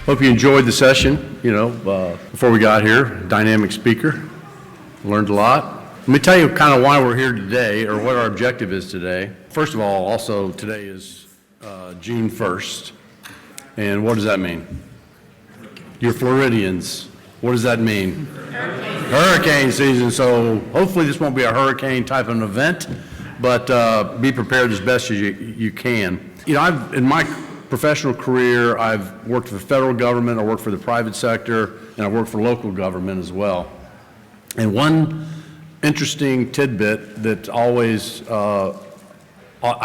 Hope you enjoyed the session. Before we got here, dynamic speaker, learned a lot. Let me tell you kind of why we're here today, or what our objective is today. First of all, also today is June 1st, and what does that mean? You're Floridians. What does that mean? Hurricane season. So hopefully this won't be a hurricane type of an event, but be prepared as best as you can. In my professional career, I've worked for the federal government, I worked for the private sector, and I worked for local government as well. And one interesting tidbit that I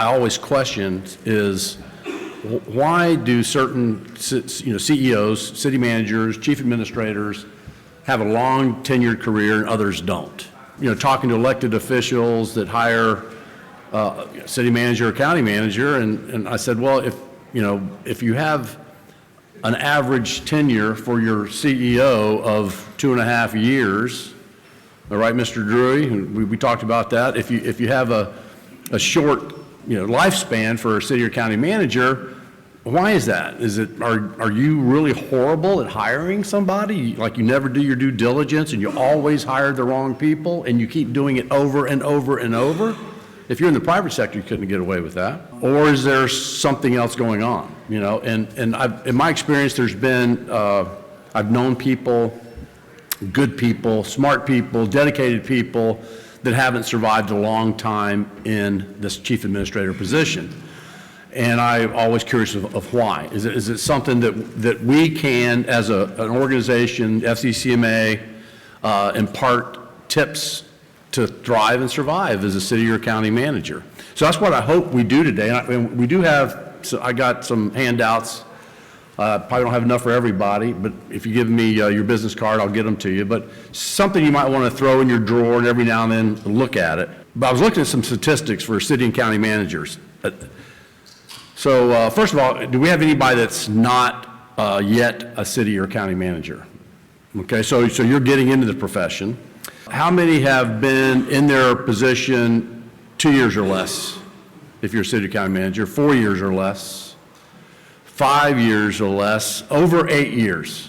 always question is, why do certain CEOs, city managers, chief administrators have a long tenured career and others don't? Talking to elected officials that hire city manager or county manager, and I said, well, if you have an average tenure for your CEO of 2.5 years, all right, Mr. Drury, we talked about that. If you have a short lifespan for a city or county manager, why is that? Are you really horrible at hiring somebody? Like you never do your due diligence and you always hire the wrong people and you keep doing it over and over and over? If you're in the private sector, you couldn't get away with that. Or is there something else going on? And in my experience, there's been, I've known people, good people, smart people, dedicated people that haven't survived a long time in this chief administrator position. And I'm always curious of why. Is it something that we can, as an organization, FCCMA, impart tips to thrive and survive as a city or county manager? So that's what I hope we do today. And we do have, so I got some handouts. Probably don't have enough for everybody, but if you give me your business card, I'll get them to you. But something you might want to throw in your drawer and every now and then look at it. But I was looking at some statistics for city and county managers. So first of all, do we have anybody that's not yet a city or county manager? Okay, so you're getting into the profession. How many have been in their position 2 years or less, if you're a city or county manager, 4 years or less, 5 years or less, over 8 years?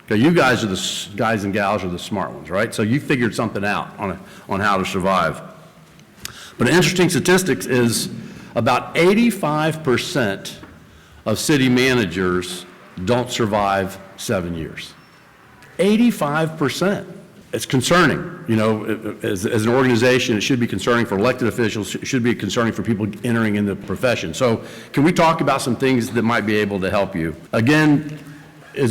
Okay, you guys are the guys and gals are the smart ones, right? So you figured something out on how to survive. But an interesting statistics is about 85% of city managers don't survive 7 years. 85%. It's concerning, as an organization, it should be concerning for elected officials, it should be concerning for people entering in the profession. So can we talk about some things that might be able to help you? Again,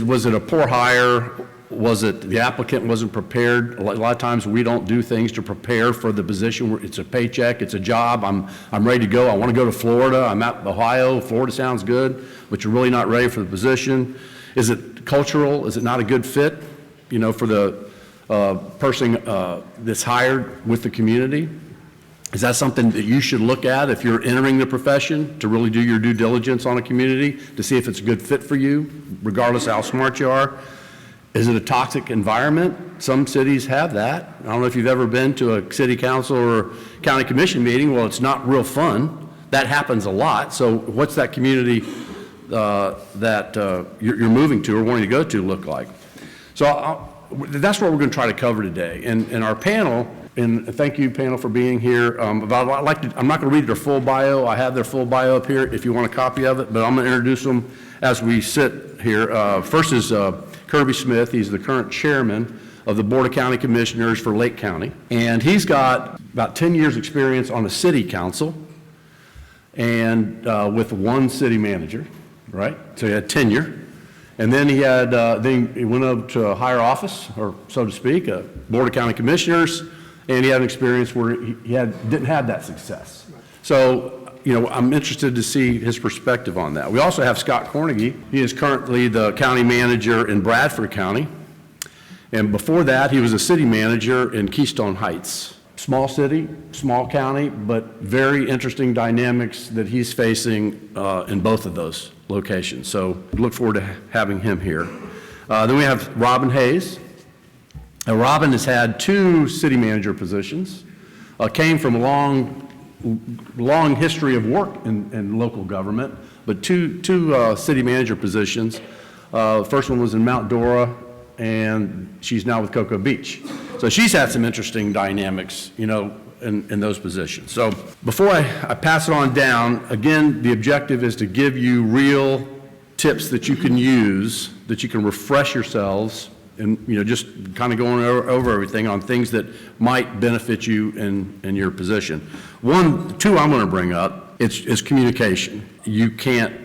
was it a poor hire? Was it the applicant wasn't prepared? A lot of times we don't do things to prepare for the position. It's a paycheck, it's a job, I'm ready to go, I want to go to Florida, I'm at Ohio, Florida sounds good, but you're really not ready for the position. Is it cultural? Is it not a good fit, for the person that's hired with the community? Is that something that you should look at if you're entering the profession, to really do your due diligence on a community to see if it's a good fit for you, regardless of how smart you are? Is it a toxic environment? Some cities have that. I don't know if you've ever been to a city council or county commission meeting. Well, it's not real fun. That happens a lot. So what's that community that you're moving to or wanting to go to look like? So that's what we're going to try to cover today. And our panel, and thank you, panel, for being here. I'm not going to read their full bio. I have their full bio up here if you want a copy of it, but I'm going to introduce them as we sit here. First is Kirby Smith. He's the current chairman of the Board of County Commissioners for Lake County. And he's got about 10 years experience on the city council and with one city manager, right? So he had tenure. And then he went up to a higher office, or so to speak, a Board of County Commissioners, and he had an experience where he didn't have that success. So, I'm interested to see his perspective on that. We also have Scott Kornegay. He is currently the county manager in Bradford County. And before that, he was a city manager in Keystone Heights. Small city, small county, but very interesting dynamics that he's facing in both of those locations. So look forward to having him here. Then we have Robin Hayes. Robin has had 2 city manager positions, came from a long history of work in local government, but two city manager positions. First one was in Mount Dora, and she's now with Cocoa Beach. So she's had some interesting dynamics, in those positions. So before I pass it on down, again, the objective is to give you real tips that you can use, that you can refresh yourselves, and just kind of going over everything on things that might benefit you in your position. Two I'm going to bring up, it's communication. You can't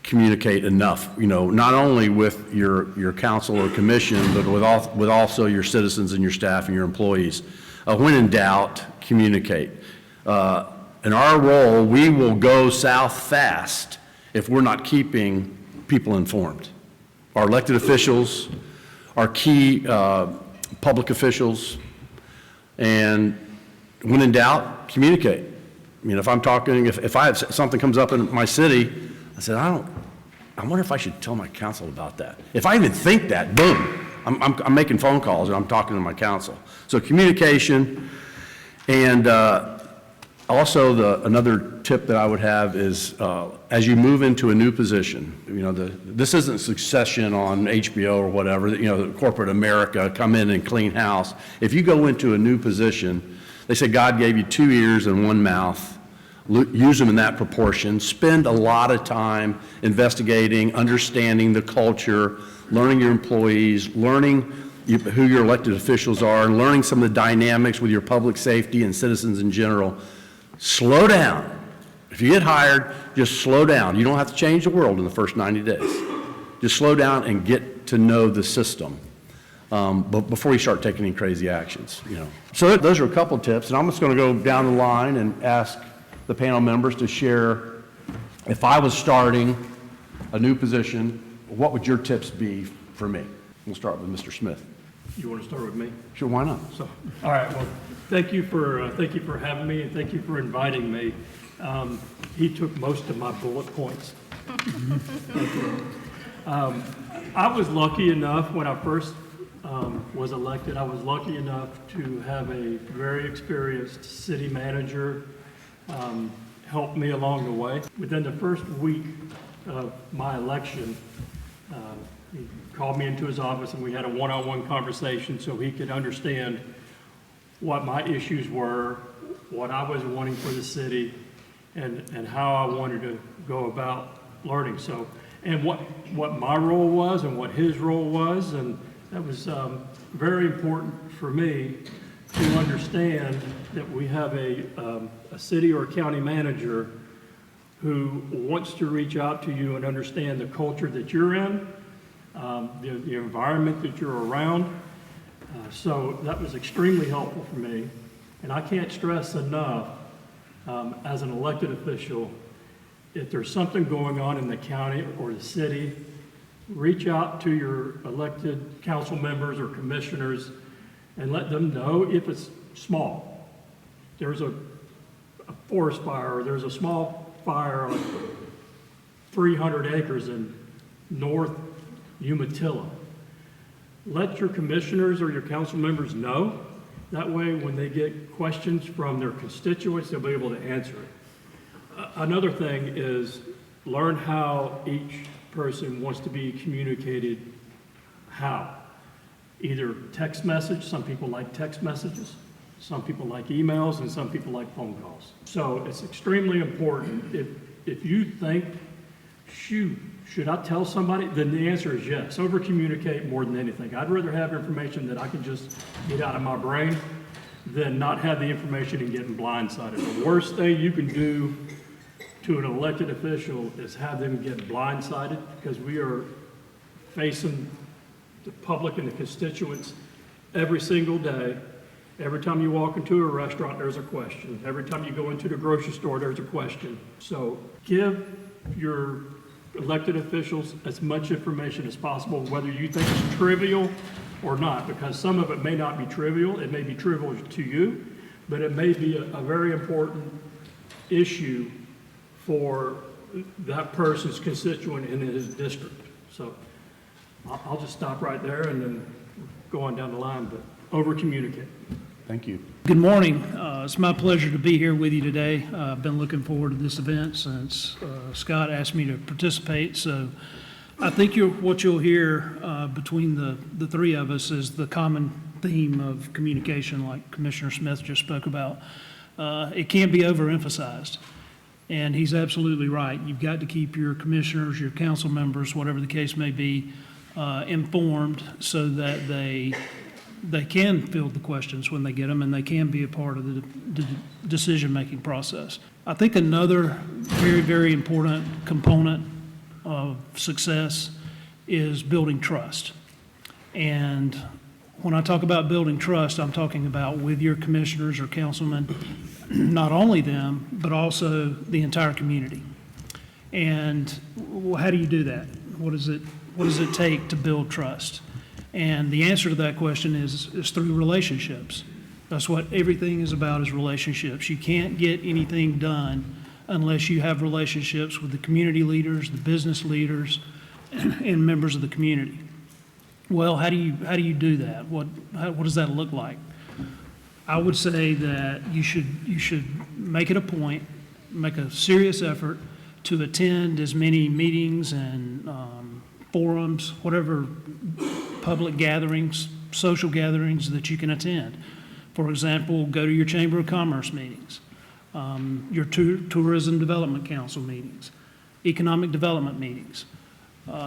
communicate enough, not only with your council or commission, but with also your citizens and your staff and your employees. When in doubt, communicate. In our role, we will go south fast if we're not keeping people informed. Our elected officials, our key public officials, and when in doubt, communicate. If I'm talking, if I have something comes up in my city, I said, I wonder if I should tell my council about that. If I even think that, boom, I'm making phone calls and I'm talking to my council. So communication, and also another tip that I would have is as you move into a new position, this isn't Succession on HBO or whatever, corporate America, come in and clean house. If you go into a new position, they say God gave you 2 ears and 1 mouth. Use them in that proportion. Spend a lot of time investigating, understanding the culture, learning your employees, learning who your elected officials are, and learning some of the dynamics with your public safety and citizens in general. Slow down. If you get hired, just slow down. You don't have to change the world in the first 90 days. Just slow down and get to know the system but before you start taking any crazy actions. So those are a couple tips, and I'm just going to go down the line and ask the panel members to share, if I was starting a new position, what would your tips be for me? We'll start with Mr. Smith. You want to start with me? Sure, why not? So, all right. Well, thank you for having me, and thank you for inviting me. He took most of my bullet points. I was lucky enough when I first was elected. I was lucky enough to have a very experienced city manager help me along the way. Within the first week of my election, he called me into his office and we had a one-on-one conversation so he could understand what my issues were, what I was wanting for the city, and how I wanted to go about learning. So, and what my role was and what his role was, and that was very important for me to understand that we have a city or a county manager who wants to reach out to you and understand the culture that you're in, the environment that you're around. So that was extremely helpful for me. And I can't stress enough, as an elected official, if there's something going on in the county or the city, reach out to your elected council members or commissioners and let them know if it's small. There's a forest fire, or there's a small fire on 300 acres in North Umatilla. Let your commissioners or your council members know. That way, when they get questions from their constituents, they'll be able to answer it. Another thing is learn how each person wants to be communicated. How? Either text message, some people like text messages, some people like emails, and some people like phone calls. So it's extremely important. If you think, shoot, should I tell somebody? Then the answer is yes. Over communicate more than anything. I'd rather have information that I can just get out of my brain than not have the information and getting blindsided. The worst thing you can do to an elected official is have them get blindsided, because we are facing the public and the constituents every single day. Every time you walk into a restaurant, there's a question. Every time you go into the grocery store, there's a question. So give your elected officials as much information as possible, whether you think it's trivial or not, because some of it may not be trivial. It may be trivial to you, but it may be a very important issue for that person's constituent in his district. So I'll just stop right there and then go on down the line, but over communicate. Thank you. Good morning. It's my pleasure to be here with you today. I've been looking forward to this event since Scott asked me to participate, so I think what you'll hear between the three of us is the common theme of communication, like Commissioner Smith just spoke about. It can't be overemphasized. And he's absolutely right. You've got to keep your commissioners, your council members, whatever the case may be, informed so that they can field the questions when they get them and they can be a part of the decision-making process. I think another very, very important component of success is building trust. And when I talk about building trust, I'm talking about with your commissioners or councilmen, not only them, but also the entire community. And how do you do that? What does it take to build trust? And the answer to that question is through relationships. That's what everything is about, is relationships. You can't get anything done unless you have relationships with the community leaders, the business leaders, and members of the community. Well, how do you do that? What does that look like? I would say that you should make it a point, make a serious effort to attend as many meetings and forums, whatever public gatherings, social gatherings that you can attend. For example, go to your Chamber of Commerce meetings, your Tourism Development Council meetings, economic development meetings,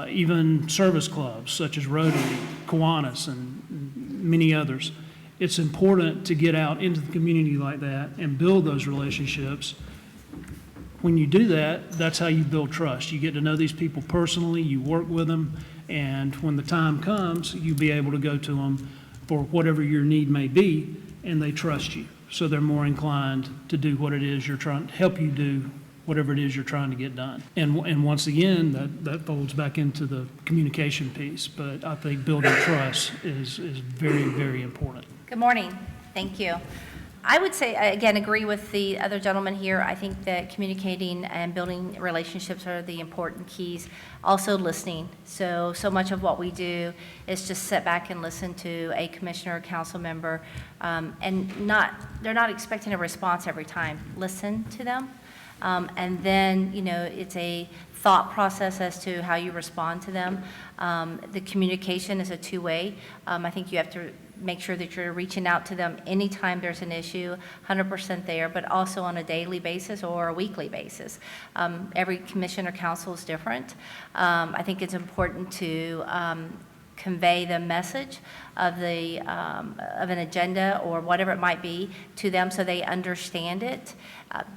even service clubs such as Rotary, Kiwanis, and many others. It's important to get out into the community like that and build those relationships. When you do that, that's how you build trust. You get to know these people personally, you work with them, and when the time comes, you'll be able to go to them for whatever your need may be, and they trust you. So they're more inclined to do what it is you're trying to help you do, whatever it is you're trying to get done. And once again, that folds back into the communication piece, but I think building trust is very, very important. Good morning. Thank you. I would say, again, agree with the other gentleman here. I think that communicating and building relationships are the important keys. Also listening. So much of what we do is just sit back and listen to a commissioner or council member, and they're not expecting a response every time. Listen to them. And then, it's a thought process as to how you respond to them. The communication is a two-way. I think you have to make sure that you're reaching out to them anytime there's an issue, 100% there, but also on a daily basis or a weekly basis. Every commission or council is different. I think it's important to convey the message of an agenda or whatever it might be to them so they understand it.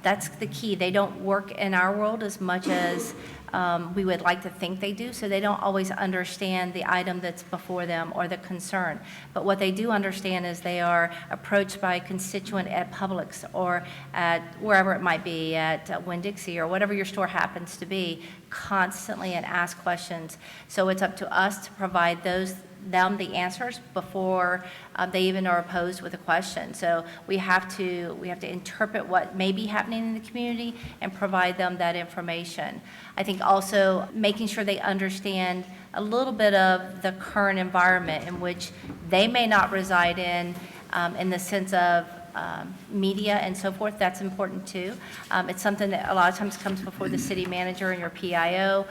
That's the key. They don't work in our world as much as we would like to think they do, so they don't always understand the item that's before them or the concern. But what they do understand is they are approached by a constituent at Publix or at wherever it might be, at Winn-Dixie or whatever your store happens to be, constantly, and ask questions. So it's up to us to provide them the answers before they even are posed with a question. So we have to interpret what may be happening in the community and provide them that information. I think also making sure they understand a little bit of the current environment in which they may not reside in the sense of media and so forth. That's important too. It's something that a lot of times comes before the city manager and your PIO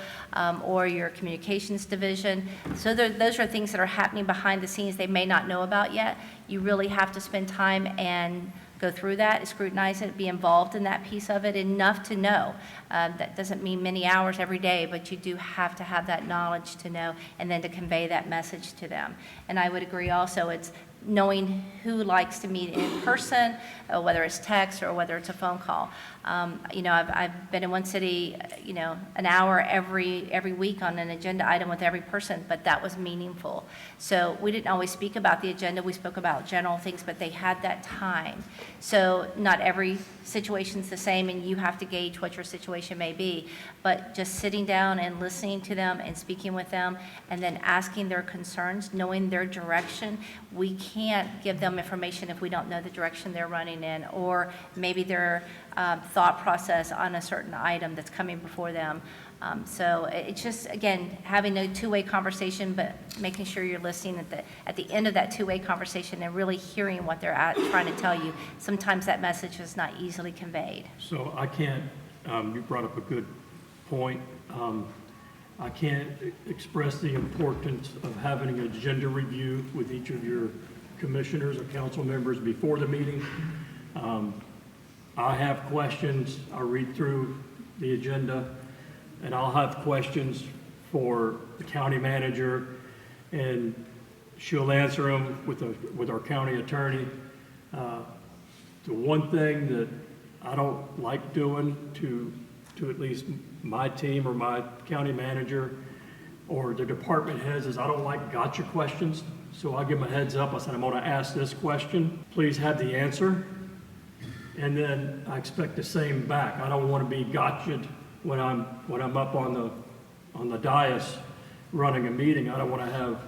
or your communications division. So those are things that are happening behind the scenes they may not know about yet. You really have to spend time and go through that, scrutinize it, be involved in that piece of it enough to know. That doesn't mean many hours every day, but you do have to have that knowledge to know and then to convey that message to them. And I would agree also, it's knowing who likes to meet in person, whether it's text or whether it's a phone call. I've been in one city, an hour every week on an agenda item with every person, but that was meaningful. So we didn't always speak about the agenda. We spoke about general things, but they had that time. So not every situation's the same, and you have to gauge what your situation may be. But just sitting down and listening to them and speaking with them, and then asking their concerns, knowing their direction. We can't give them information if we don't know the direction they're running in, or maybe their thought process on a certain item that's coming before them. So it's just, again, having a two-way conversation, but making sure you're listening at the end of that two-way conversation and really hearing what they're trying to tell you. Sometimes that message is not easily conveyed. So I can't, you brought up a good point. I can't express the importance of having an agenda review with each of your commissioners or council members before the meeting. I have questions, I read through the agenda, and I'll have questions for the county manager, and she'll answer them with our county attorney. The one thing that I don't like doing to at least my team or my county manager or the department heads is I don't like gotcha questions. So I'll give them a heads up. I said, I'm going to ask this question. Please have the answer. And then I expect the same back. I don't want to be gotcha'd when I'm up on the dais running a meeting. I don't want to have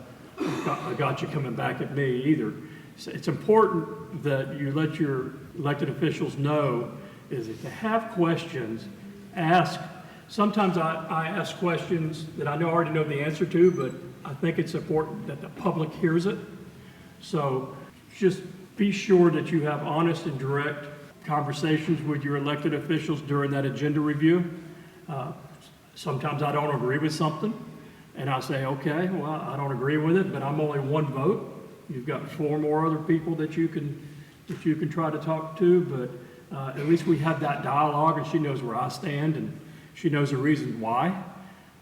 a gotcha coming back at me either. So it's important that you let your elected officials know is if they have questions, ask. Sometimes I ask questions that I already know the answer to, but I think it's important that the public hears it. So just be sure that you have honest and direct conversations with your elected officials during that agenda review. Sometimes I don't agree with something, and I say, okay, well, I don't agree with it, but I'm only one vote. You've got 4 more other people that you can try to talk to, but at least we have that dialogue, and she knows where I stand, and she knows the reason why.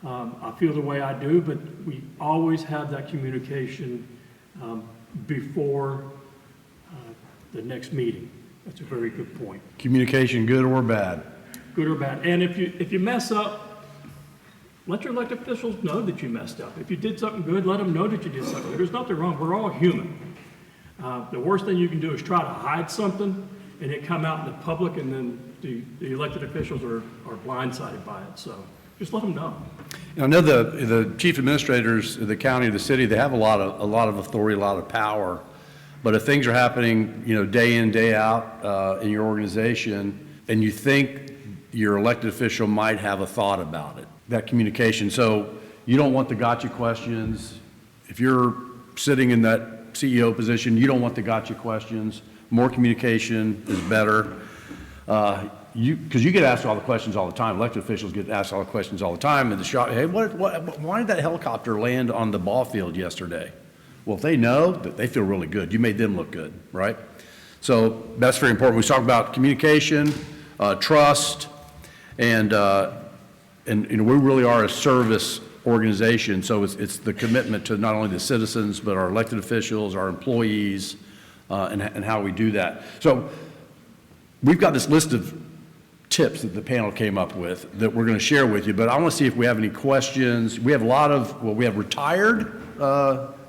I feel the way I do, but we always have that communication before the next meeting. That's a very good point. Communication, good or bad? Good or bad. And if you mess up, let your elected officials know that you messed up. If you did something good, let them know that you did something good. There's nothing wrong. We're all human. The worst thing you can do is try to hide something and it come out in the public, and then the elected officials are blindsided by it. So just let them know. I know the chief administrators of the county or the city, they have a lot of authority, a lot of power. But if things are happening, day in, day out in your organization, and you think your elected official might have a thought about it, that communication. So you don't want the gotcha questions. If you're sitting in that CEO position, you don't want the gotcha questions. More communication is better. Because you get asked all the questions all the time. Elected officials get asked all the questions all the time. And the shop, hey, why did that helicopter land on the ball field yesterday? Well, if they know, they feel really good. You made them look good, right? So that's very important. We talk about communication, trust, and we really are a service organization. So it's the commitment to not only the citizens, but our elected officials, our employees, and how we do that. So we've got this list of tips that the panel came up with that we're going to share with you, but I want to see if we have any questions. We have we have retired,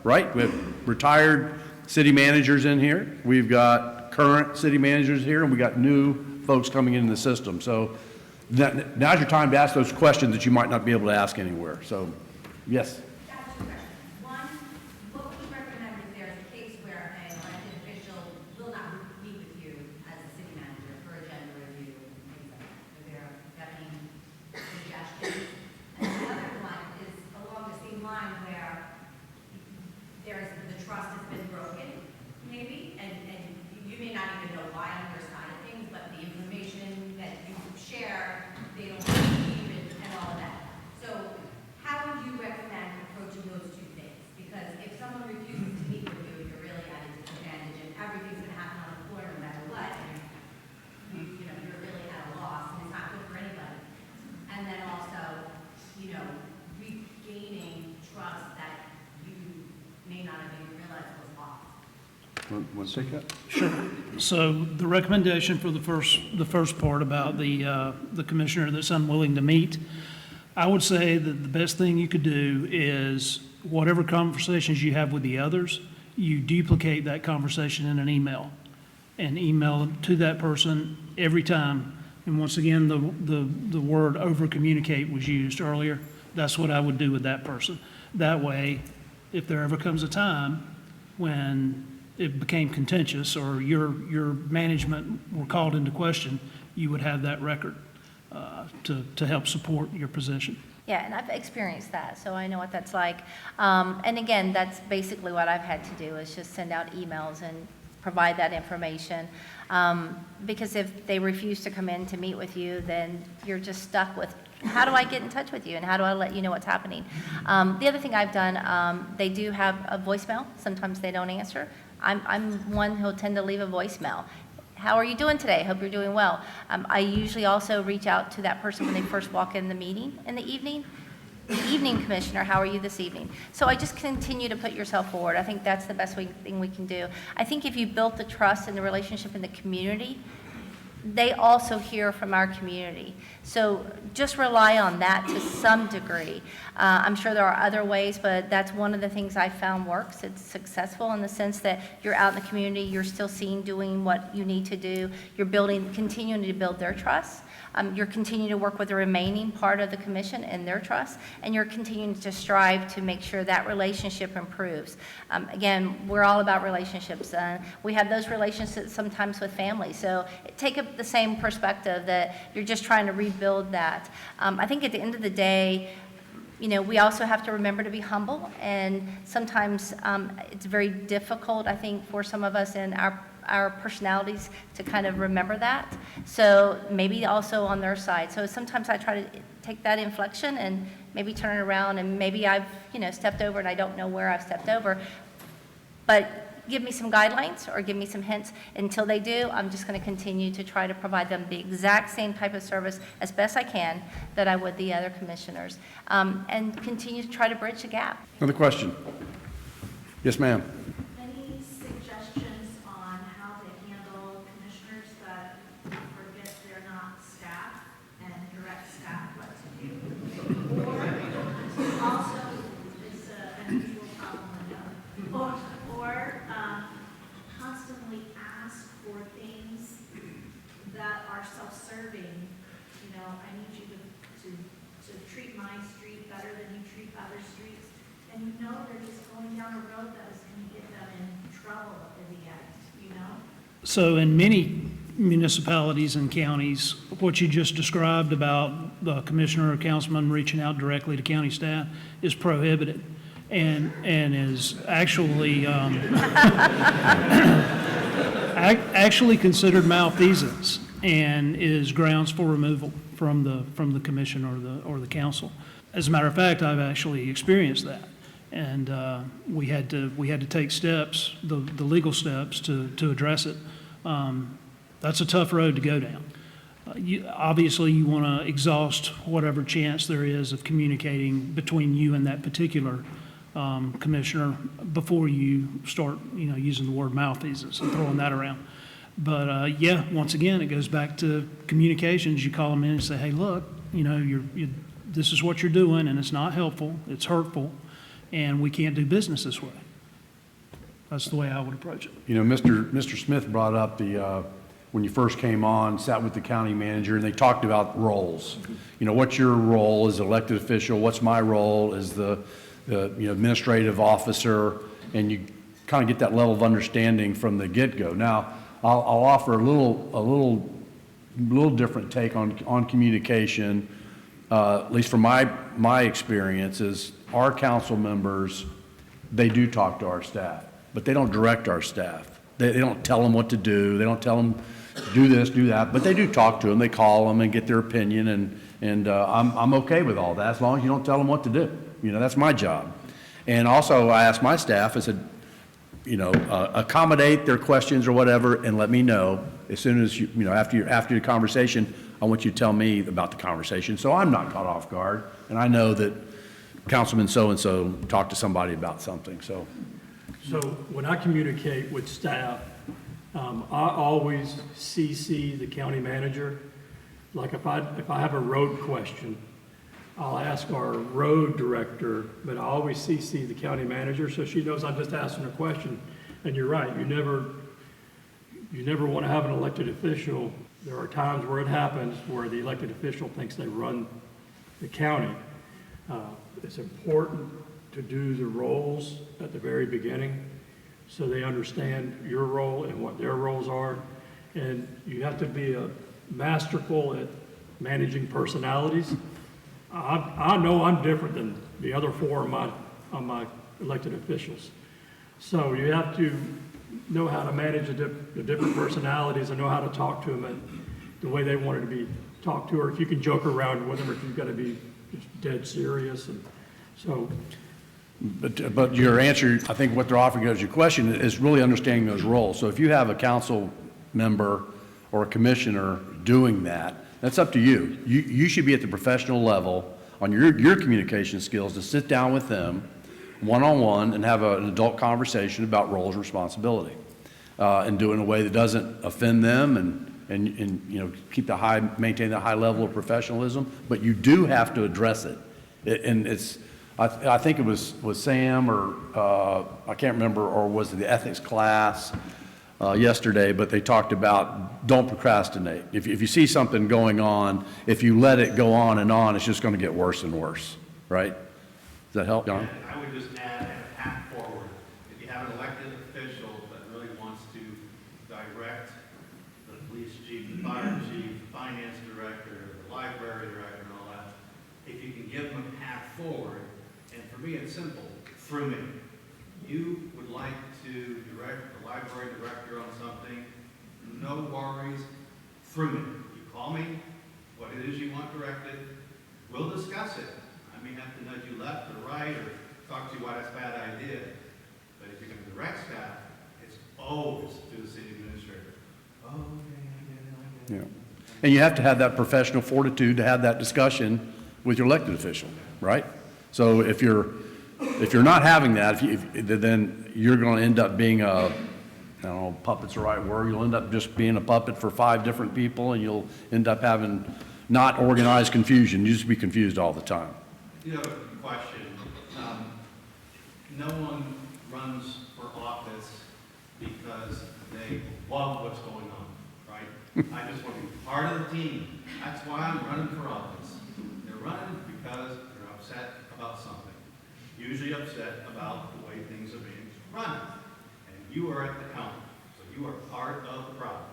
right? We have retired city managers in here. We've got current city managers here, and we got new folks coming into the system. So now's your time to ask those questions that you might not be able to ask anywhere. So, yes. One, what would you recommend if there's a case where an elected official will not meet with you as a city manager for agenda review, things like that? Are there any suggestions? And the other one is along the same line where the trust has been broken, maybe, and you may not even know why on your side of things, but the information that you share, they don't believe and all of that. So how would you recommend approaching those two things? Because if someone refuses to meet with you, you're really at a disadvantage, and everything's going to happen on the floor no matter what, and you're really at a loss, and it's not good for anybody. And then also, regaining trust that you may not have even realized was lost. Want to take that? Sure. So the recommendation for the first part about the commissioner that's unwilling to meet, I would say that the best thing you could do is whatever conversations you have with the others, you duplicate that conversation in an email and email it to that person every time. And once again, the word over communicate was used earlier. That's what I would do with that person. That way, if there ever comes a time when it became contentious or your management were called into question, you would have that record to help support your position. Yeah, and I've experienced that, so I know what that's like. And again, that's basically what I've had to do is just send out emails and provide that information. Because if they refuse to come in to meet with you, then you're just stuck with, how do I get in touch with you and how do I let you know what's happening? The other thing I've done, they do have a voicemail. Sometimes they don't answer. I'm one who'll tend to leave a voicemail. How are you doing today? Hope you're doing well. I usually also reach out to that person when they first walk in the meeting in the evening. The evening commissioner, how are you this evening? So I just continue to put yourself forward. I think that's the best thing we can do. I think if you built the trust and the relationship in the community, they also hear from our community. So just rely on that to some degree. I'm sure there are other ways, but that's one of the things I found works. It's successful in the sense that you're out in the community, you're still seen doing what you need to do, you're continuing to build their trust. You're continuing to work with the remaining part of the commission and their trust, and you're continuing to strive to make sure that relationship improves. Again, we're all about relationships. We have those relationships sometimes with families, so take up the same perspective that you're just trying to rebuild that. I think at the end of the day, we also have to remember to be humble, and sometimes it's very difficult, I think, for some of us in our personalities to kind of remember that. So maybe also on their side. So sometimes I try to take that inflection and maybe turn it around, and maybe I've, stepped over and I don't know where I've stepped over. But give me some guidelines or give me some hints. Until they do, I'm just going to continue to try to provide them the exact same type of service as best I can that I would the other commissioners, and continue to try to bridge the gap. Another question? Yes, ma'am. Any suggestions on how to handle commissioners that forget they're not staff and direct staff what to do? Or also, it's an unusual problem, I know. Or constantly ask for things that are self-serving. I need you to treat my street better than you treat other streets. And they're just going down a road that is going to get them in trouble in the end, So in many municipalities and counties, what you just described about the commissioner or councilman reaching out directly to county staff is prohibited and is actually actually considered malfeasance and is grounds for removal from the commission or the council. As a matter of fact, I've actually experienced that. And we had to take steps, the legal steps to address it. That's a tough road to go down. Obviously, you want to exhaust whatever chance there is of communicating between you and that particular commissioner before you start, using the word malfeasance and throwing that around. But once again, it goes back to communications. You call them in and say, "Hey, look, this is what you're doing, and it's not helpful. It's hurtful." And we can't do business this way. That's the way I would approach it. Mr. Smith brought up when you first came on, sat with the county manager, and they talked about roles. What's your role as elected official? What's my role as the administrative officer? And you kind of get that level of understanding from the get-go. Now, I'll offer a little different take on communication, at least from my experience, is our council members, they do talk to our staff, but they don't direct our staff. They don't tell them what to do. They don't tell them do this, do that, but they do talk to them. They call them and get their opinion, and I'm okay with all that as long as you don't tell them what to do. That's my job. And also, I asked my staff, I said, accommodate their questions or whatever, and let me know as soon as after your conversation. I want you to tell me about the conversation, so I'm not caught off guard, and I know that Councilman so-and-so talked to somebody about something, so. So when I communicate with staff, I always CC the county manager. Like if I have a road question, I'll ask our road director, but I always CC the county manager so she knows I'm just asking a question. And you're right, you never want to have an elected official. There are times where it happens where the elected official thinks they run the county. It's important to do the roles at the very beginning so they understand your role and what their roles are. And you have to be masterful at managing personalities. I know I'm different than the other four of my elected officials. So you have to know how to manage the different personalities and know how to talk to them and the way they wanted to be talked to, or if you can joke around with them, or if you've got to be just dead serious. And so, But your answer, I think what they're offering as your question is really understanding those roles. So if you have a council member or a commissioner doing that, that's up to you. You should be at the professional level on your communication skills to sit down with them one-on-one and have an adult conversation about roles and responsibility, and do it in a way that doesn't offend them and you know, maintain that high level of professionalism, but you do have to address it. And it's, I think it was Sam or, I can't remember, or was it the ethics class yesterday, but they talked about don't procrastinate. If you see something going on, if you let it go on and on, it's just going to get worse and worse, right? Does that help, John? I would just add a path forward. If you have an elected official that really wants to direct the police chief, the fire chief, the finance director, the library director, and all that, if you can give them a path forward, and for me it's simple, through me. You would like to direct the library director on something, no worries, through me. You call me, what it is you want directed, we'll discuss it. I may have to nudge you left or right or talk to you why that's a bad idea. But if you're going to direct staff, it's always to the city administrator. Oh, okay, I get it. Yeah. And you have to have that professional fortitude to have that discussion with your elected official, right? So if you're not having that, then you're going to end up being I don't know, puppet's the right word. You'll end up just being a puppet for 5 different people, and you'll end up having not organized confusion. You just be confused all the time. You have a question. No one runs for office because they love what's going on, right? I just want to be part of the team. That's why I'm running for office. They're running because they're upset about something. Usually upset about the way things are being run. And you are at the helm, so you are part of the problem.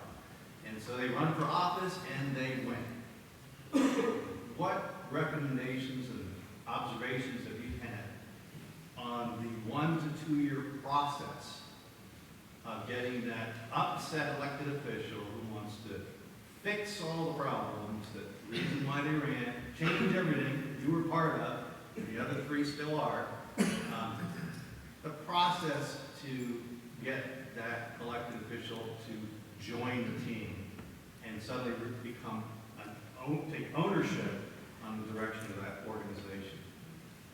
And so they run for office and they win. What recommendations and observations have you had on the 1 to 2 year process of getting that upset elected official who wants to fix all the problems, the reason why they ran, change everything you were part of, the other 3 still are, the process to get that elected official to join the team and suddenly become take ownership on the direction of that organization.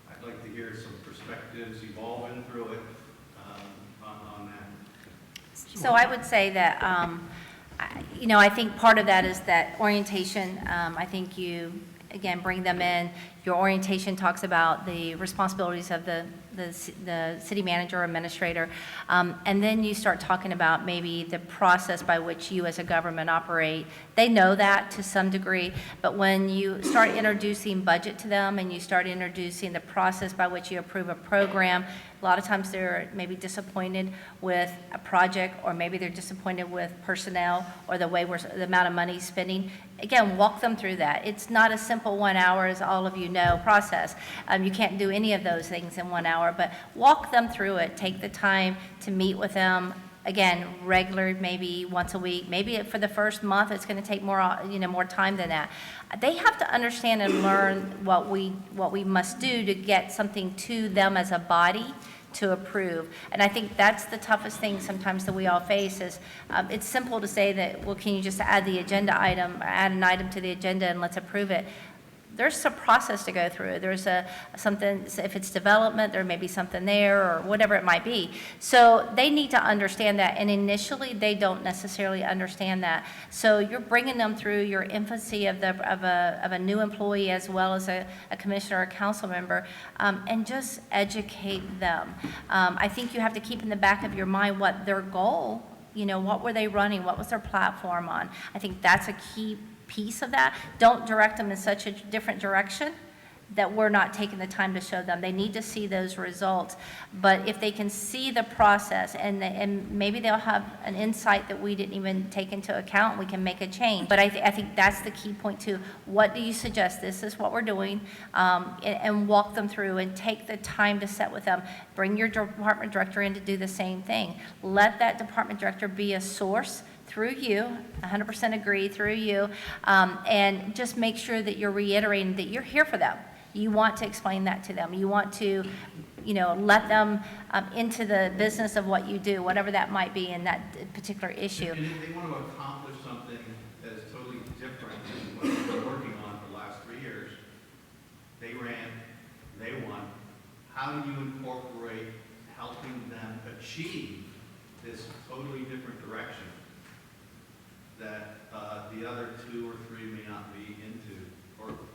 I'd like to hear some perspectives evolving through it on that. So I would say that, I think part of that is that orientation. I think you, again, bring them in. Your orientation talks about the responsibilities of the city manager or administrator, and then you start talking about maybe the process by which you as a government operate. They know that to some degree, but when you start introducing budget to them and you start introducing the process by which you approve a program, a lot of times they're maybe disappointed with a project, or maybe they're disappointed with personnel or the amount of money spending. Again, walk them through that. It's not a simple 1 hour, as all of you know, process. You can't do any of those things in 1 hour, but walk them through it. Take the time to meet with them. Again, regular, maybe once a week. Maybe for the first month, it's going to take more time than that. They have to understand and learn what we must do to get something to them as a body to approve. And I think that's the toughest thing sometimes that we all face is, it's simple to say that, well, can you just add the agenda item, add an item to the agenda and let's approve it. There's a process to go through. There's something, if it's development, there may be something there or whatever it might be. So they need to understand that, and initially they don't necessarily understand that. So you're bringing them through your infancy of a new employee as well as a commissioner or council member, and just educate them. I think you have to keep in the back of your mind what their goal, what were they running, what was their platform on. I think that's a key piece of that. Don't direct them in such a different direction that we're not taking the time to show them. They need to see those results. But if they can see the process and maybe they'll have an insight that we didn't even take into account, we can make a change. But I think that's the key point too. What do you suggest? This is what we're doing, and walk them through and take the time to sit with them. Bring your department director in to do the same thing. Let that department director be a source through you, 100% agree, through you, and just make sure that you're reiterating that you're here for them. You want to explain that to them. You want to, let them into the business of what you do, whatever that might be in that particular issue. And if they want to accomplish something that is totally different than what they've been working on for the last 3 years, they ran, they won. How do you incorporate helping them achieve this totally different direction that the other 2 or 3 may not be into?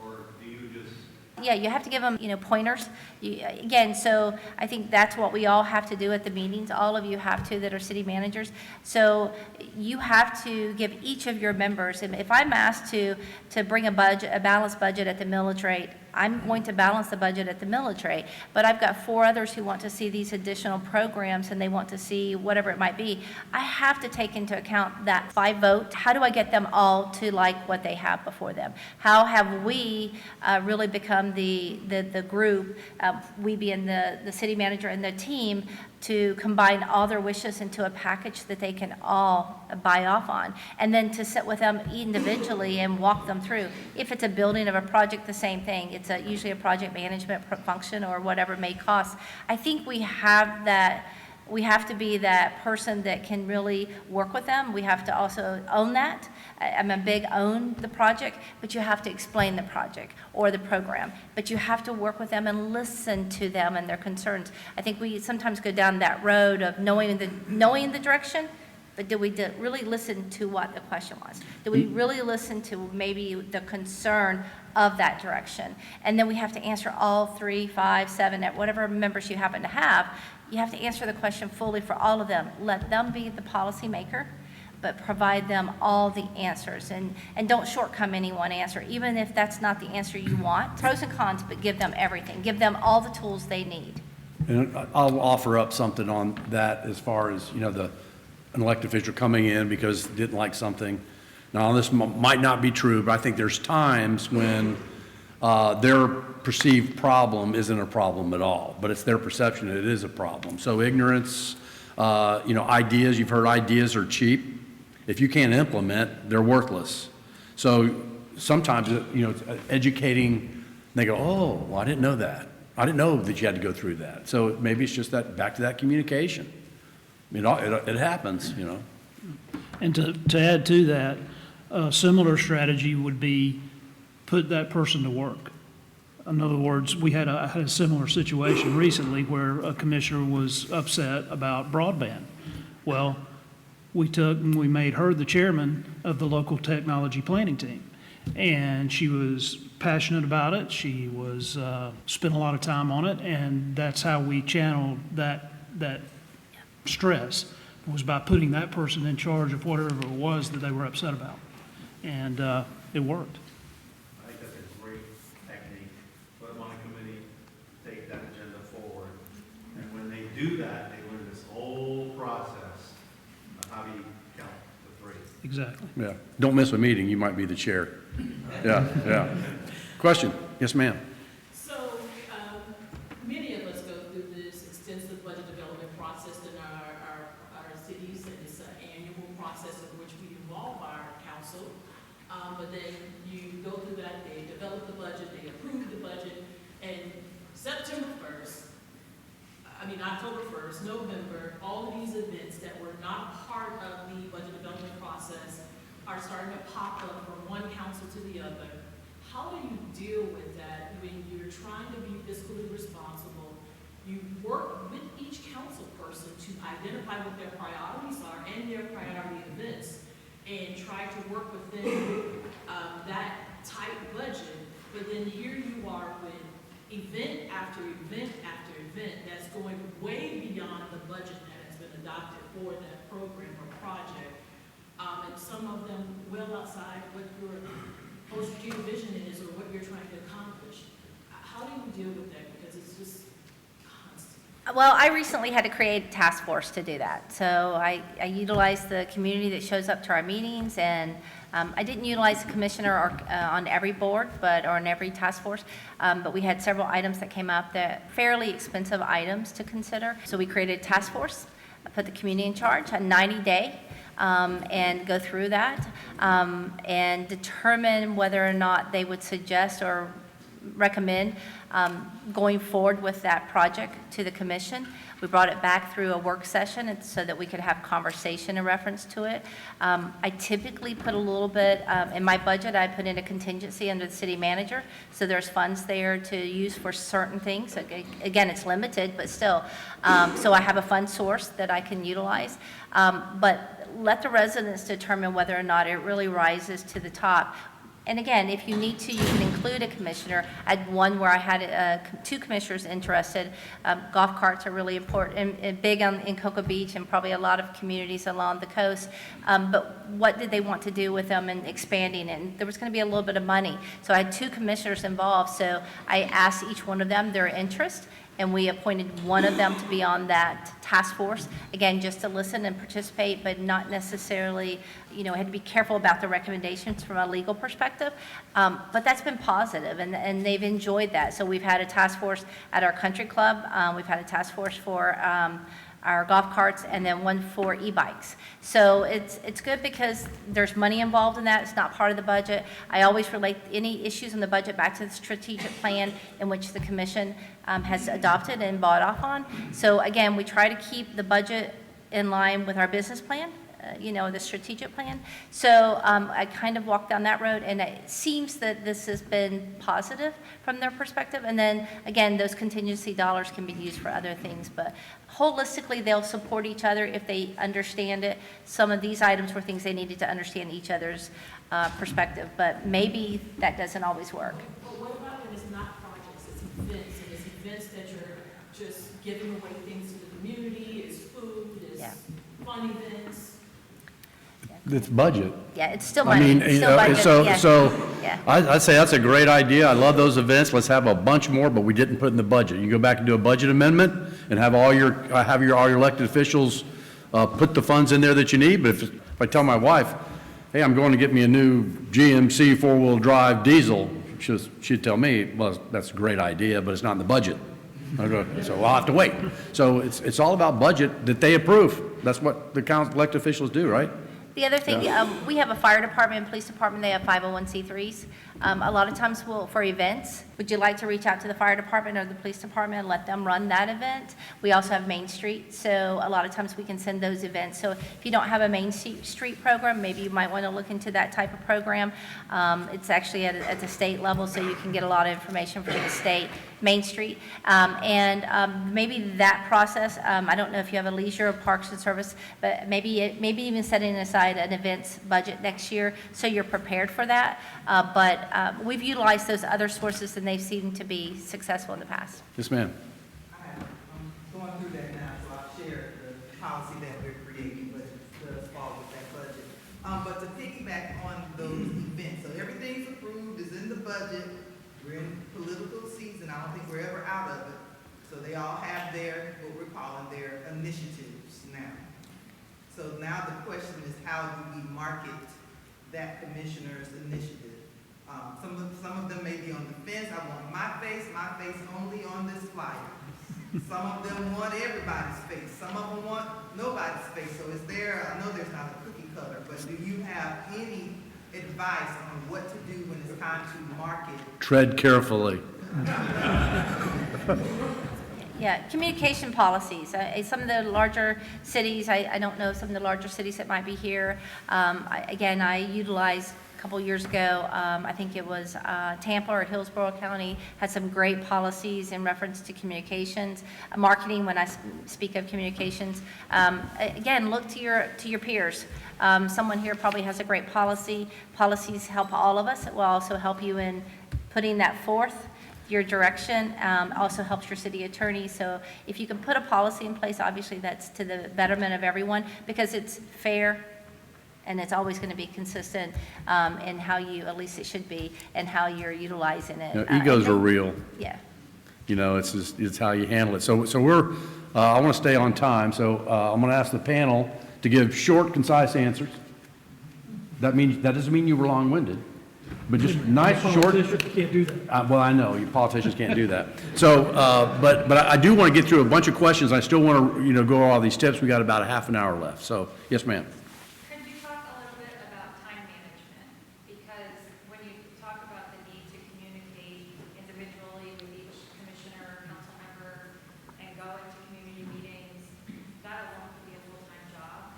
Or do you just... Yeah, you have to give them, pointers. Again, so I think that's what we all have to do at the meetings. All of you have to that are city managers. So you have to give each of your members, and if I'm asked to bring a balanced budget at the millage rate, I'm going to balance the budget at the millage rate. But I've got 4 others who want to see these additional programs and they want to see whatever it might be. I have to take into account that 5 vote. How do I get them all to like what they have before them? How have we really become the group, we being the city manager and the team, to combine all their wishes into a package that they can all buy off on, and then to sit with them individually and walk them through. If it's a building of a project, the same thing. It's usually a project management function or whatever it may cost. I think we have that. We have to be that person that can really work with them. We have to also own that. I'm a big own the project, but you have to explain the project or the program. But you have to work with them and listen to them and their concerns. I think we sometimes go down that road of knowing the direction, but did we really listen to what the question was? Did we really listen to maybe the concern of that direction? And then we have to answer all 3, 5, 7, whatever members you happen to have. You have to answer the question fully for all of them. Let them be the policymaker, but provide them all the answers. And don't shortcome any one answer, even if that's not the answer you want. Pros and cons, but give them everything. Give them all the tools they need. And I'll offer up something on that as far as, an elected official coming in because didn't like something. Now, this might not be true, but I think there's times when their perceived problem isn't a problem at all, but it's their perception that it is a problem. So ignorance, ideas, you've heard ideas are cheap. If you can't implement, they're worthless. So sometimes, educating, they go, oh, well, I didn't know that. I didn't know that you had to go through that. So maybe it's just that, back to that communication. It happens, And to add to that, a similar strategy would be put that person to work. In other words, I had a similar situation recently where a commissioner was upset about broadband. Well, we took and we made her the chairman of the local technology planning team. And she was passionate about it. She was spent a lot of time on it, and that's how we channeled that stress, was by putting that person in charge of whatever it was that they were upset about. And it worked. I think that's a great technique. Put them on a committee, take that agenda forward. And when they do that, they learn this whole process of how do you count to 3. Exactly. Yeah. Don't miss a meeting, you might be the chair. Yeah. Question? Yes, ma'am. So, many of us go through this extensive budget development process in our cities, and it's an annual process in which we involve our council. But then you go through that, they develop the budget, they approve the budget, and October 1st, November, all of these events that were not part of the budget development process are starting to pop up from one council to the other. How do you deal with that when you're trying to be fiscally responsible? You work with each council person to identify what their priorities are and their priority events, and try to work within that tight budget. But then here you are with event after event after event that's going way beyond the budget that has been adopted for that program or project. And some of them well outside what your post-strategic vision is or what you're trying to accomplish. Well, I recently had to create a task force to do that. So I utilize the community that shows up to our meetings, and I didn't utilize the commissioner on every board, or on every task force, but we had several items that came up, that fairly expensive items to consider. So we created a task force, put the community in charge, a 90-day, and go through that, and determine whether or not they would suggest or recommend going forward with that project to the commission. We brought it back through a work session so that we could have conversation in reference to it. I typically put a little bit, in my budget, I put in a contingency under the city manager, so there's funds there to use for certain things. Again, it's limited, but still. So I have a fund source that I can utilize. But let the residents determine whether or not it really rises to the top. And again, if you need to, you can include a commissioner. I had one where I had 2 commissioners interested. Golf carts are really important and big in Cocoa Beach and probably a lot of communities along the coast. But what did they want to do with them and expanding it? And there was going to be a little bit of money. So I had 2 commissioners involved. So I asked each one of them their interest, and we appointed one of them to be on that task force, again, just to listen and participate, but not necessarily, had to be careful about the recommendations from a legal perspective. But that's been positive, and they've enjoyed that. So we've had a task force at our country club. We've had a task force for our golf carts, and then one for e-bikes. So it's good because there's money involved in that. It's not part of the budget. I always relate any issues in the budget back to the strategic plan in which the commission has adopted and bought off on. So again, we try to keep the budget in line with our business plan, the strategic plan. So I kind of walked down that road, and it seems that this has been positive from their perspective. And then, again, those contingency dollars can be used for other things. But holistically, they'll support each other if they understand it. Some of these items were things they needed to understand each other's perspective. But maybe that doesn't always work. But what about when it's not projects, it's events, and it's events that you're just giving away things to the community, it's food, it's fun events? It's budget. Yeah, it's still I money. mean, It's still budget. Yeah. I'd say that's a great idea. I love those events. Let's have a bunch more, but we didn't put in the budget. You go back and do a budget amendment and have all your elected officials put the funds in there that you need. But if I tell my wife, hey, I'm going to get me a new GMC 4-wheel drive diesel, she'd tell me, well, that's a great idea, but it's not in the budget. So I'll have to wait. So it's all about budget that they approve. That's what the elected officials do, right? The other thing, we have a fire department and police department, they have 501c3s. A lot of times for events, would you like to reach out to the fire department or the police department and let them run that event? We also have Main Street, so a lot of times we can send those events. So if you don't have a Main Street program, maybe you might want to look into that type of program. It's actually at the state level, so you can get a lot of information from the state. Main Street, and maybe that process, I don't know if you have a leisure or parks and service, but maybe even setting aside an events budget next year so you're prepared for that. But we've utilized those other sources, and they've seemed to be successful in the past. Yes, ma'am. I'm going through that now, so I've shared the policy that we're creating, but it does fall with that budget. But to piggyback on those events, so everything's approved, is in the budget. We're in political season. I don't think we're ever out of it. So they all have what we're calling their initiatives now. So now the question is, how do we market that commissioner's initiative? Some of them may be on the fence. I want my face only on this flyer. Some of them want everybody's face. Some of them want nobody's face. So I know there's not a cookie cutter, but do you have any advice on what to do when it's time to market? Tread carefully. Yeah, communication policies. Some of the larger cities, I don't know some of the larger cities that might be here. I utilized a couple years ago, I think it was Tampa or Hillsborough County, had some great policies in reference to communications, marketing. When I speak of communications, again, look to your peers. Someone here probably has a great policy. Policies help all of us. It will also help you in putting that forth. Your direction also helps your city attorney. So if you can put a policy in place, obviously that's to the betterment of everyone, because it's fair and it's always going to be consistent in how you, at least it should be, and how you're utilizing it. Egos are real. Yeah. It's how you handle it. So we're I want to stay on time, so I'm going to ask the panel to give short, concise answers. That doesn't mean you were long-winded, but just nice, short. Politicians can't do that. Well, I know, you politicians can't do that. So, but I do want to get through a bunch of questions. I still want to, go over all these tips. We got about a half an hour left. So, yes, ma'am. Could you talk a little bit about time management? Because when you talk about the need to communicate individually with each commissioner or council member and go into community meetings, that alone could be a full-time job.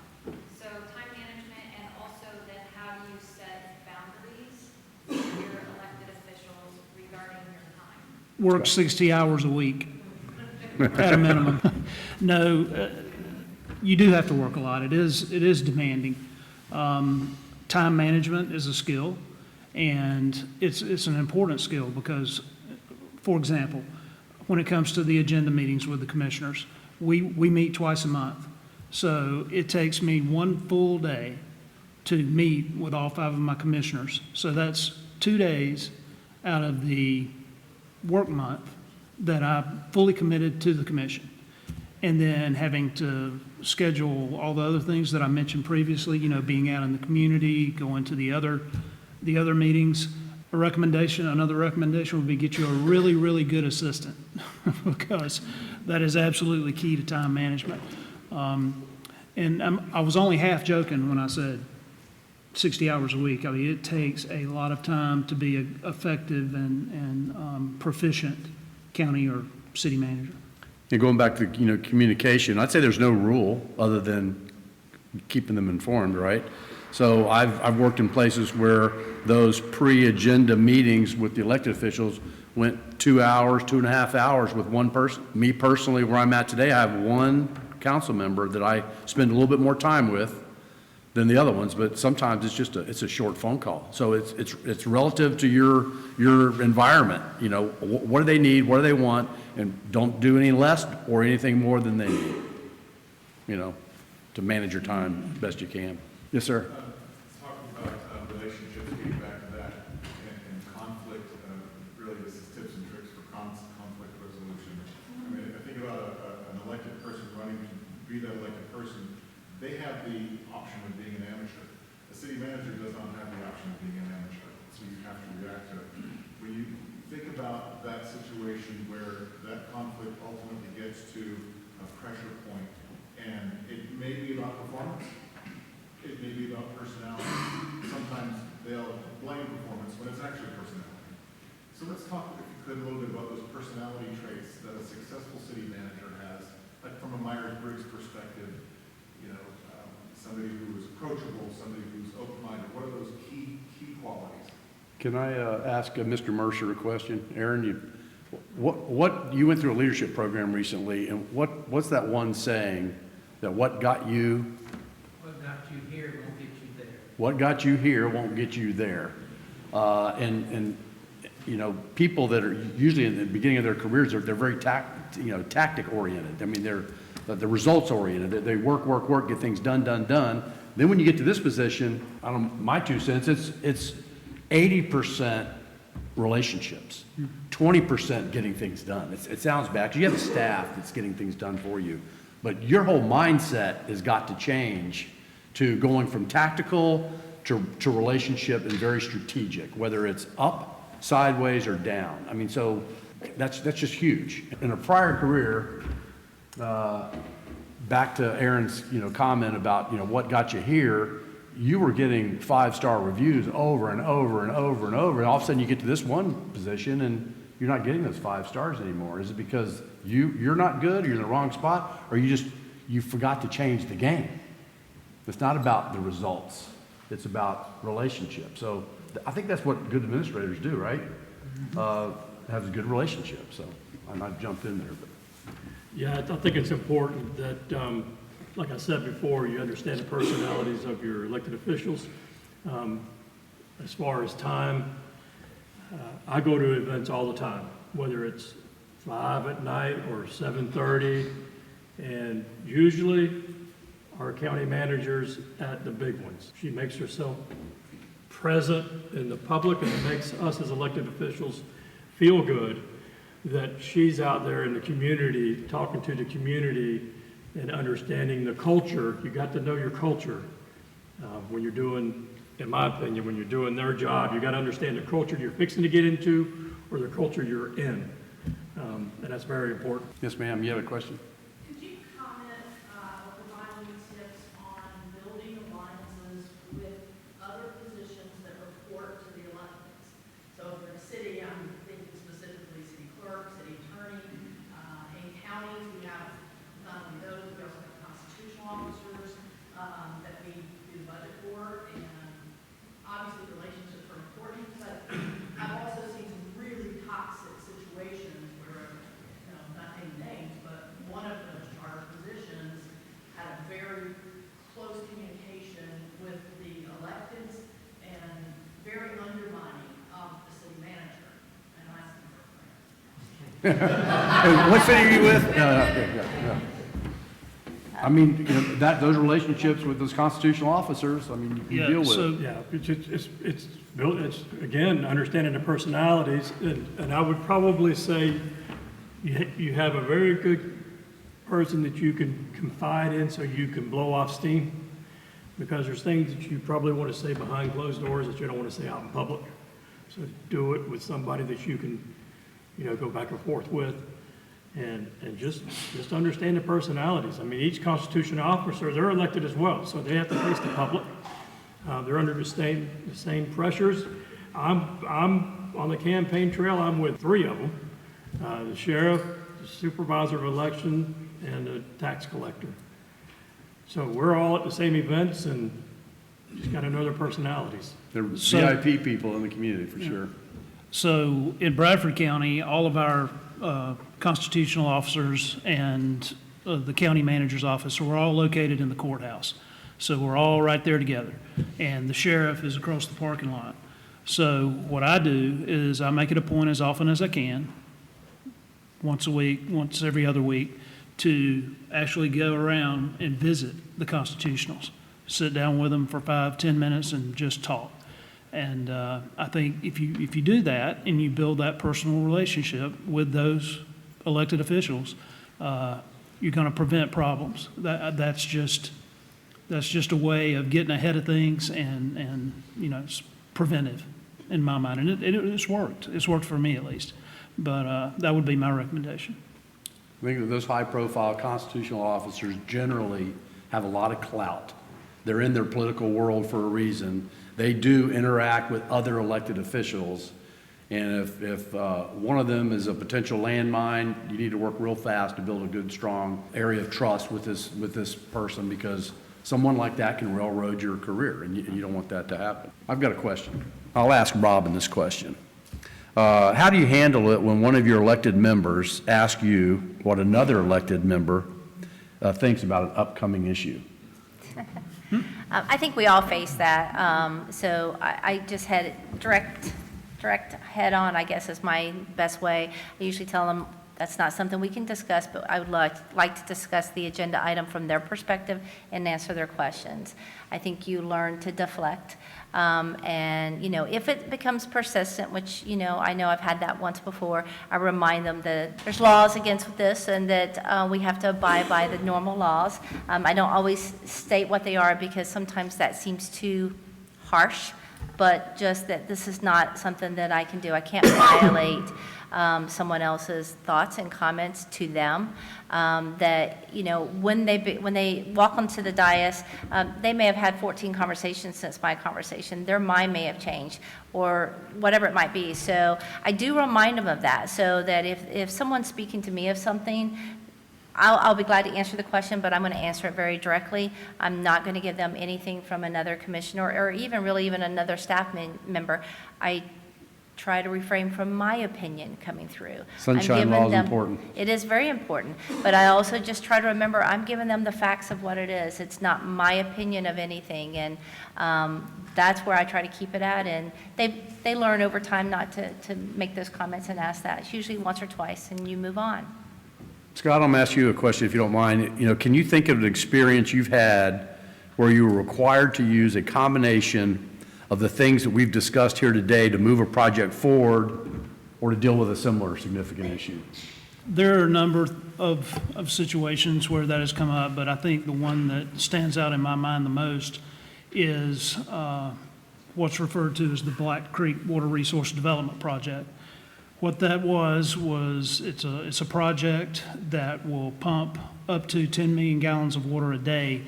So time management, and also then how do you set boundaries with your elected officials regarding your time? Work 60 hours a week at a minimum. No, you do have to work a lot. It is demanding. Time management is a skill, and it's an important skill because, for example, when it comes to the agenda meetings with the commissioners, we meet twice a month. So it takes me one full day to meet with all 5 of my commissioners. So that's 2 days out of the work month that I'm fully committed to the commission. And then having to schedule all the other things that I mentioned previously, being out in the community, going to the other meetings. Another recommendation would be get you a really, really good assistant because that is absolutely key to time management. I was only half joking when I said 60 hours a week. I mean, it takes a lot of time to be an effective and proficient county or city manager. And going back to, communication, I'd say there's no rule other than keeping them informed, right? So I've worked in places where those pre-agenda meetings with the elected officials went 2 hours, 2.5 hours with one person. Me personally, where I'm at today, I have one council member that I spend a little bit more time with than the other ones, but sometimes it's a short phone call. So it's relative to your environment. What do they need? What do they want? And don't do any less or anything more than they need, to manage your time best you can. Yes, sir. Talking about relationships, getting back to that, and conflict, really this is tips and tricks for conflict resolution. I mean, I think about an elected person running to be that elected person, they have the option of being an amateur. A city manager does not have the option of being an amateur, so you have to react to it. When you think about that situation where that conflict ultimately gets to a pressure point, and it may be about performance, it may be about personality. Sometimes they'll blame performance when it's actually personality. So let's talk, if you could, a little bit about those personality traits that a successful city manager has, like from a Myers-Briggs perspective, somebody who is approachable, somebody who's open-minded. What are those key qualities? Can I ask Mr. Mercer a question? Aaron, you went through a leadership program recently, and what's that one saying that what got you here won't get you there? What got you here won't get you there. And people that are usually in the beginning of their careers, they're very tactic oriented. I mean, they're results oriented. They work, get things done. Then when you get to this position, my 2 cents, it's 80% relationships, 20% getting things done. It sounds bad because you have a staff that's getting things done for you, but your whole mindset has got to change to going from tactical to relationship and very strategic, whether it's up, sideways, or down. I mean, so that's just huge. In a prior career, back to Aaron's comment about what got you here, you were getting 5-star reviews over and over and over and over, and all of a sudden you get to this one position and you're not getting those 5 stars anymore. Is it because you're not good, or you're in the wrong spot, or you forgot to change the game? It's not about the results, it's about relationships. So I think that's what good administrators do, right? Have a good relationship. So I might jumped in there, but. Yeah, I think it's important that, like I said before, you understand the personalities of your elected officials. As far as time, I go to events all the time, whether it's 5 at night or 7:30, and usually our county manager's at the big ones. She makes herself present in the public, and it makes us as elected officials feel good that she's out there in the community, talking to the community and understanding the culture. You got to know your culture. When you're doing, in my opinion, when you're doing their job, you got to understand the culture you're fixing to get into or the culture you're in. And that's very important. Yes, ma'am, you have a question? Could you comment, or provide any tips on building alliances with other positions that report to the electeds? So if in a city, I'm thinking specifically city clerk, city attorney, in counties, we have not only those, we also have constitutional officers, that we do the budget for, and obviously relationships are important, but I've also seen some really toxic situations where, not naming names, but one of those charter positions had a very close communication with the electeds and very undermining of the city manager. And I see her. What city are you with? I mean, you know, those relationships with those constitutional officers, I mean, you Yeah, deal with so- it. Yeah, it's built, it's, again, understanding the personalities, and I would probably say you have a very good person that you can confide in so you can blow off steam, because there's things that you probably want to say behind closed doors that you don't want to say out in public. So do it with somebody that you can, go back and forth with, and just understand the personalities. I mean, each constitutional officer, they're elected as well, so they have to face the public. They're under the same pressures. I'm on the campaign trail, I'm with 3 of them, the sheriff, the supervisor of election, and the tax collector. So we're all at the same events and just got to know their personalities. They're So- VIP people in the community, for sure. So in Bradford County, all of our constitutional officers and the county manager's office, we're all located in the courthouse. So we're all right there together. And the sheriff is across the parking lot. So what I do is I make it a point as often as I can, once a week, once every other week, to actually go around and visit the constitutionals. Sit down with them for 5-10 minutes and just talk. And I think if you do that and you build that personal relationship with those elected officials, you're going to prevent problems. That's just a way of getting ahead of things, and it's preventive in my mind. And it's worked. It's worked for me at least. But that would be my recommendation. I think that those high-profile constitutional officers generally have a lot of clout. They're in their political world for a reason. They do interact with other elected officials, and if one of them is a potential landmine, you need to work real fast to build a good, strong area of trust with this person, because someone like that can railroad your career, and you don't want that to happen. I've got a question. I'll ask Robin this question. How do you handle it when one of your elected members asks you what another elected member thinks about an upcoming issue? I think we all face that. So I just had it direct head-on, I guess, is my best way. I usually tell them that's not something we can discuss, but I would like to discuss the agenda item from their perspective and answer their questions. I think you learn to deflect. And, if it becomes persistent, which, I know I've had that once before, I remind them that there's laws against this and that we have to abide by the normal laws. I don't always state what they are because sometimes that seems too harsh, but just that this is not something that I can do. I can't violate someone else's thoughts and comments to them. That, when they walk onto the dais, they may have had 14 conversations since my conversation. Their mind may have changed or whatever it might be. So I do remind them of that, so that if someone's speaking to me of something, I'll be glad to answer the question, but I'm going to answer it very directly. I'm not going to give them anything from another commissioner or even another staff member. I try to refrain from my opinion coming through. Sunshine law is important. It is very important, but I also just try to remember I'm giving them the facts of what it is. It's not my opinion of anything, and that's where I try to keep it at, and they learn over time not to make those comments and ask that. It's usually once or twice, and you move on. Scott, I'm going to ask you a question if you don't mind. Can you think of an experience you've had where you were required to use a combination of the things that we've discussed here today to move a project forward, or to deal with a similar significant issue? There are a number of situations where that has come up, but I think the one that stands out in my mind the most is what's referred to as the Black Creek Water Resource Development Project. What that was it's a project that will pump up to 10 million gallons of water a day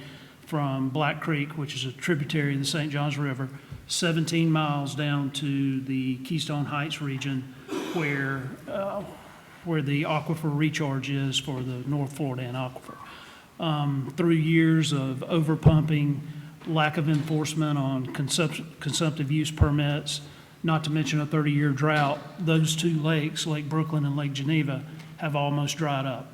from Black Creek, which is a tributary of the St. Johns River, 17 miles down to the Keystone Heights region where the aquifer recharge is for the North Florida aquifer. Through years of overpumping, lack of enforcement on consumptive use permits, not to mention a 30-year drought, those two lakes, Lake Brooklyn and Lake Geneva, have almost dried up.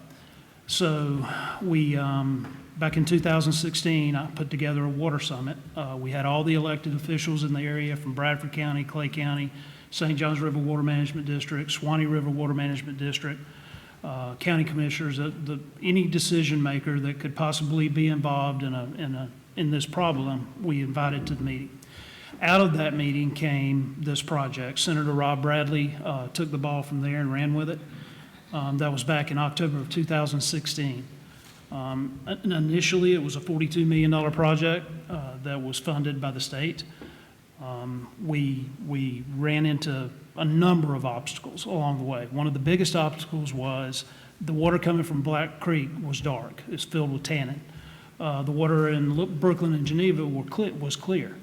So we, back in 2016, I put together a water summit. We had all the elected officials in the area from Bradford County, Clay County, St. Johns River Water Management District, Swanee River Water Management District, county commissioners, any decision maker that could possibly be involved in this problem, we invited to the meeting. Out of that meeting came this project. Senator Rob Bradley took the ball from there and ran with it. That was back in October of 2016. And initially, it was a $42 million project that was funded by the state. We ran into a number of obstacles along the way. One of the biggest obstacles was the water coming from Black Creek was dark. It's filled with tannin. The water in Brooklyn and Geneva was clear.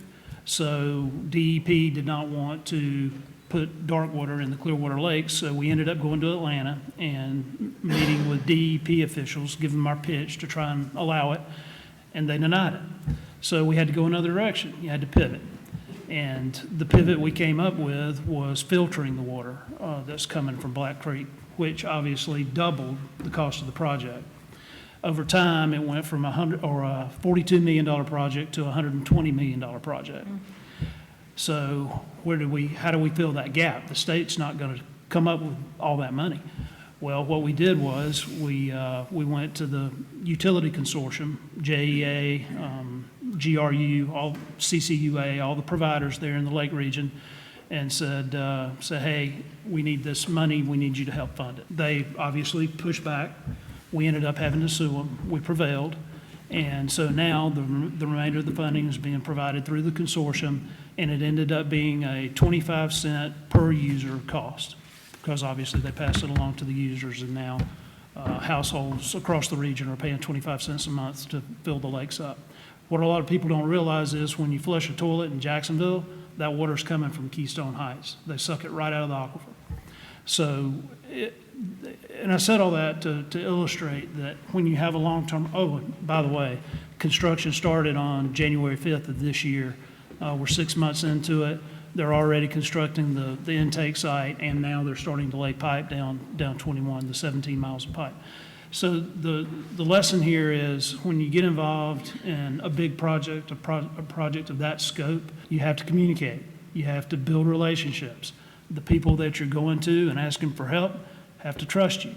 So DEP did not want to put dark water in the Clearwater Lakes, so we ended up going to Atlanta and meeting with DEP officials, giving them our pitch to try and allow it, and they denied it. So we had to go another direction. You had to pivot. And the pivot we came up with was filtering the water that's coming from Black Creek, which obviously doubled the cost of the project. Over time, it went from a $42 million project to a $120 million project. So how do we fill that gap? The state's not going to come up with all that money. Well, what we did was we went to the utility consortium, JEA, GRU, all CCUA, all the providers there in the lake region, and said, hey, we need this money. We need you to help fund it. They obviously pushed back. We ended up having to sue them. We prevailed. And so now the remainder of the funding is being provided through the consortium, and it ended up being a 25-cent per user cost, because obviously they passed it along to the users, and now households across the region are paying 25 cents a month to fill the lakes up. What a lot of people don't realize is when you flush a toilet in Jacksonville, that water's coming from Keystone Heights. They suck it right out of the aquifer. So, and I said all that to illustrate that when you have a long-term, oh, by the way, construction started on January 5th of this year. We're 6 months into it. They're already constructing the intake site, and now they're starting to lay pipe down 21, the 17 miles of pipe. So the lesson here is when you get involved in a big project, a project of that scope, you have to communicate. You have to build relationships. The people that you're going to and asking for help have to trust you.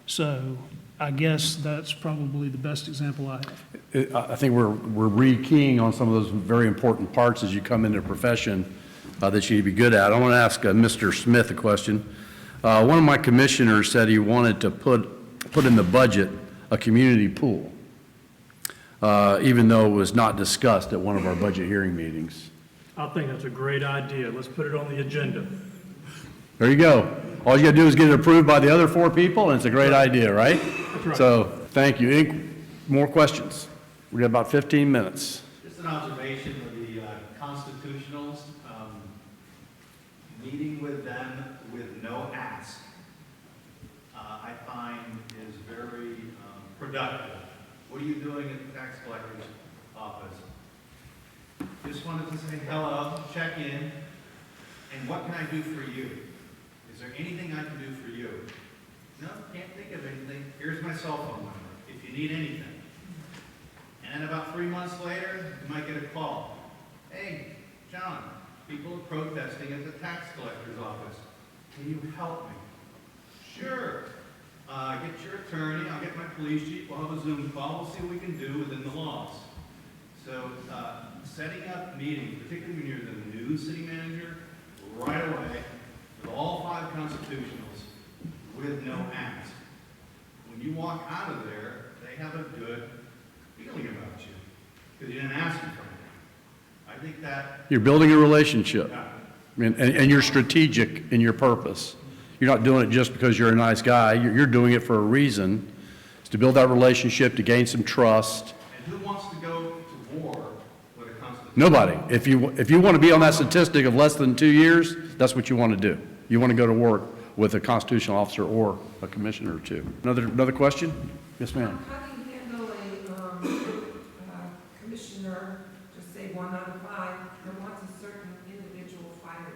So I guess that's probably the best example I have. I think we're re-keying on some of those very important parts as you come into a profession that you need to be good at. I want to ask Mr. Smith a question. One of my commissioners said he wanted to put in the budget a community pool, even though it was not discussed at one of our budget hearing meetings. I think that's a great idea. Let's put it on the agenda. There you go. All you got to do is get it approved by the other 4 people, and it's a great idea, right? That's right. So, thank you. Any more questions? We got about 15 minutes. Just an observation of the constitutionals, meeting with them with no ask, I find is very productive. What are you doing at the tax collector's office? Just wanted to say hello, check in, and what can I do for you? Is there anything I can do for you? No, can't think of anything. Here's my cell phone number, if you need anything. And then about 3 months later, you might get a call. Hey, John, people are protesting at the tax collector's office. Can you help me? Sure. Get your attorney, I'll get my police chief, we'll have a Zoom call, we'll see what we can do within the laws. So setting up meetings, particularly when you're the new city manager, right away, with all all 5 constitutionals with no ask. When you walk out of there, they have a good feeling about you, because you didn't ask them for anything. I think that, You're building a relationship, yeah, and you're strategic in your purpose. You're not doing it just because you're a nice guy. You're doing it for a reason. It's to build that relationship, to gain some trust. and who wants to go to war with a constitution? Nobody. If you want to be on that statistic of less than 2 years, that's what you want to do. You want to go to work with a constitutional officer or a commissioner or two. Another question? Yes, ma'am. How do you handle a commissioner, just say 1 out of 5, that wants a certain individual fired?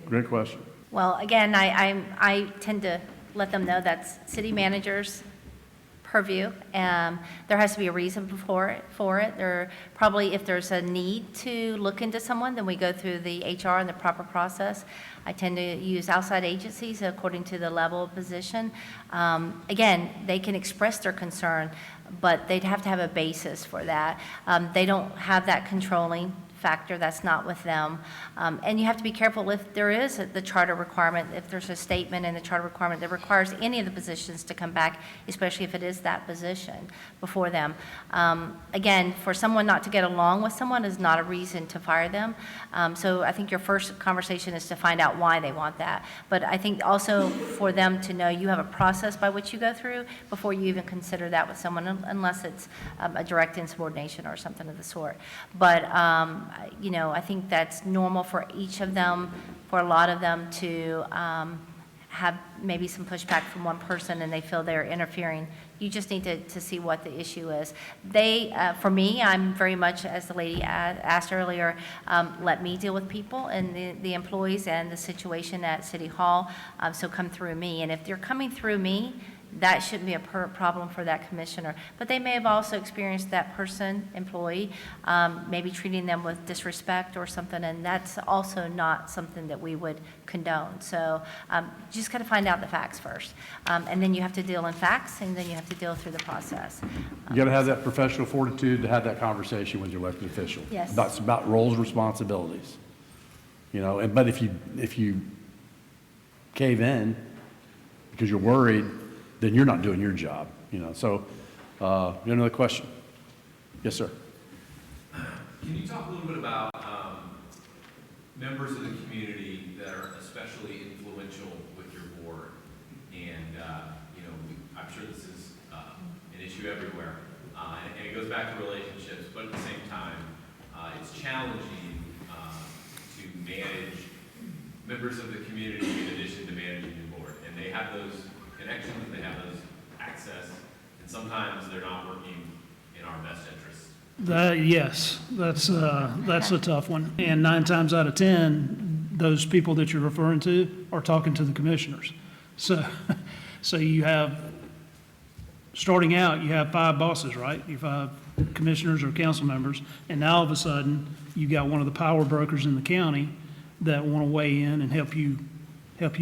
Great question. Well, again, I tend to let them know that's city manager's purview. There has to be a reason for it. There probably, if there's a need to look into someone, then we go through the HR and the proper process. I tend to use outside agencies according to the level of position. Again, they can express their concern, but they'd have to have a basis for that. They don't have that controlling factor. That's not with them. And you have to be careful if there is the charter requirement, if there's a statement in the charter requirement that requires any of the positions to come back, especially if it is that position before them. Again, for someone not to get along with someone is not a reason to fire them. So I think your first conversation is to find out why they want that. But I think also for them to know you have a process by which you go through before you even consider that with someone, unless it's a direct insubordination or something of the sort. But I think that's normal for each of them, for a lot of them to have maybe some pushback from one person and they feel they're interfering. You just need to see what the issue is. For me, I'm very much, as the lady asked earlier, let me deal with people and the employees and the situation at City Hall, so come through me. And if they're coming through me, that shouldn't be a problem for that commissioner. But they may have also experienced that employee, maybe treating them with disrespect or something, and that's also not something that we would condone. So just got to find out the facts first. And then you have to deal in facts, and then you have to deal through the process. You got to have that professional fortitude to have that conversation with your elected official. Yes. That's about roles and responsibilities. But if you cave in because you're worried, then you're not doing your job, So, another question? Yes, sir. Can you talk a little bit about members of the community that are especially influential with your board? And, I'm sure this is an issue everywhere. And it goes back to relationships, but at the same time, it's challenging to manage members of the community in addition to managing your board. And they have those connections, they have those access, and sometimes they're not working in our best interests. Yes, that's a tough one. And 9 times out of 10, those people that you're referring to are talking to the commissioners. So you have, starting out, you have 5 bosses, right? You have 5 commissioners or council members, and now all of a sudden, you got one of the power brokers in the county that want to weigh in and help you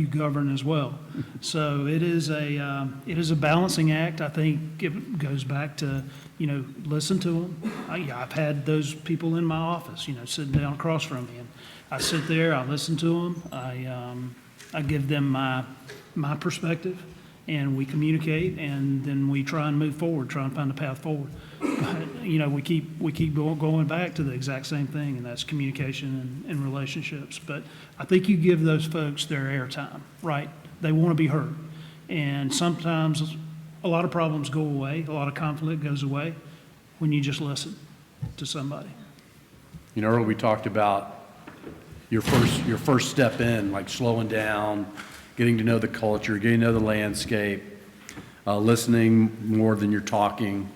govern as well. So it is a balancing act. I think it goes back to, listen to them. I've had those people in my office, sitting down across from me, and I sit there, I listen to them, I give them my perspective, and we communicate, and then we try and move forward, try and find a path forward. But, we keep going back to the exact same thing, and that's communication and relationships. But I think you give those folks their airtime, right? They want to be heard. And sometimes a lot of problems go away, a lot of conflict goes away when you just listen to somebody. Earlier we talked about your first step in, like slowing down, getting to know the culture, getting to know the landscape, listening more than you're talking.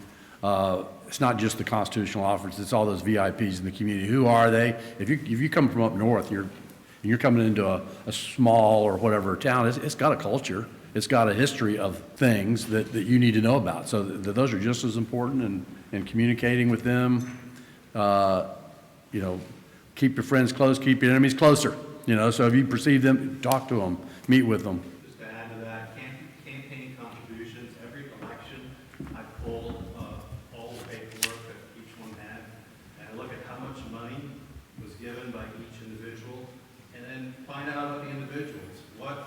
It's not just the constitutional officers, it's all those VIPs in the community. Who are they? If you come from up north, you're coming into a small or whatever town, it's got a culture. It's got a history of things that you need to know about. So those are just as important, and communicating with them, keep your friends close, keep your enemies closer. So if you perceive them, talk to them, meet with them. Just to add to that, campaign contributions, every election, I pulled all the paperwork that each one had, and I look at how much money was given by each individual, and then find out about the individuals. What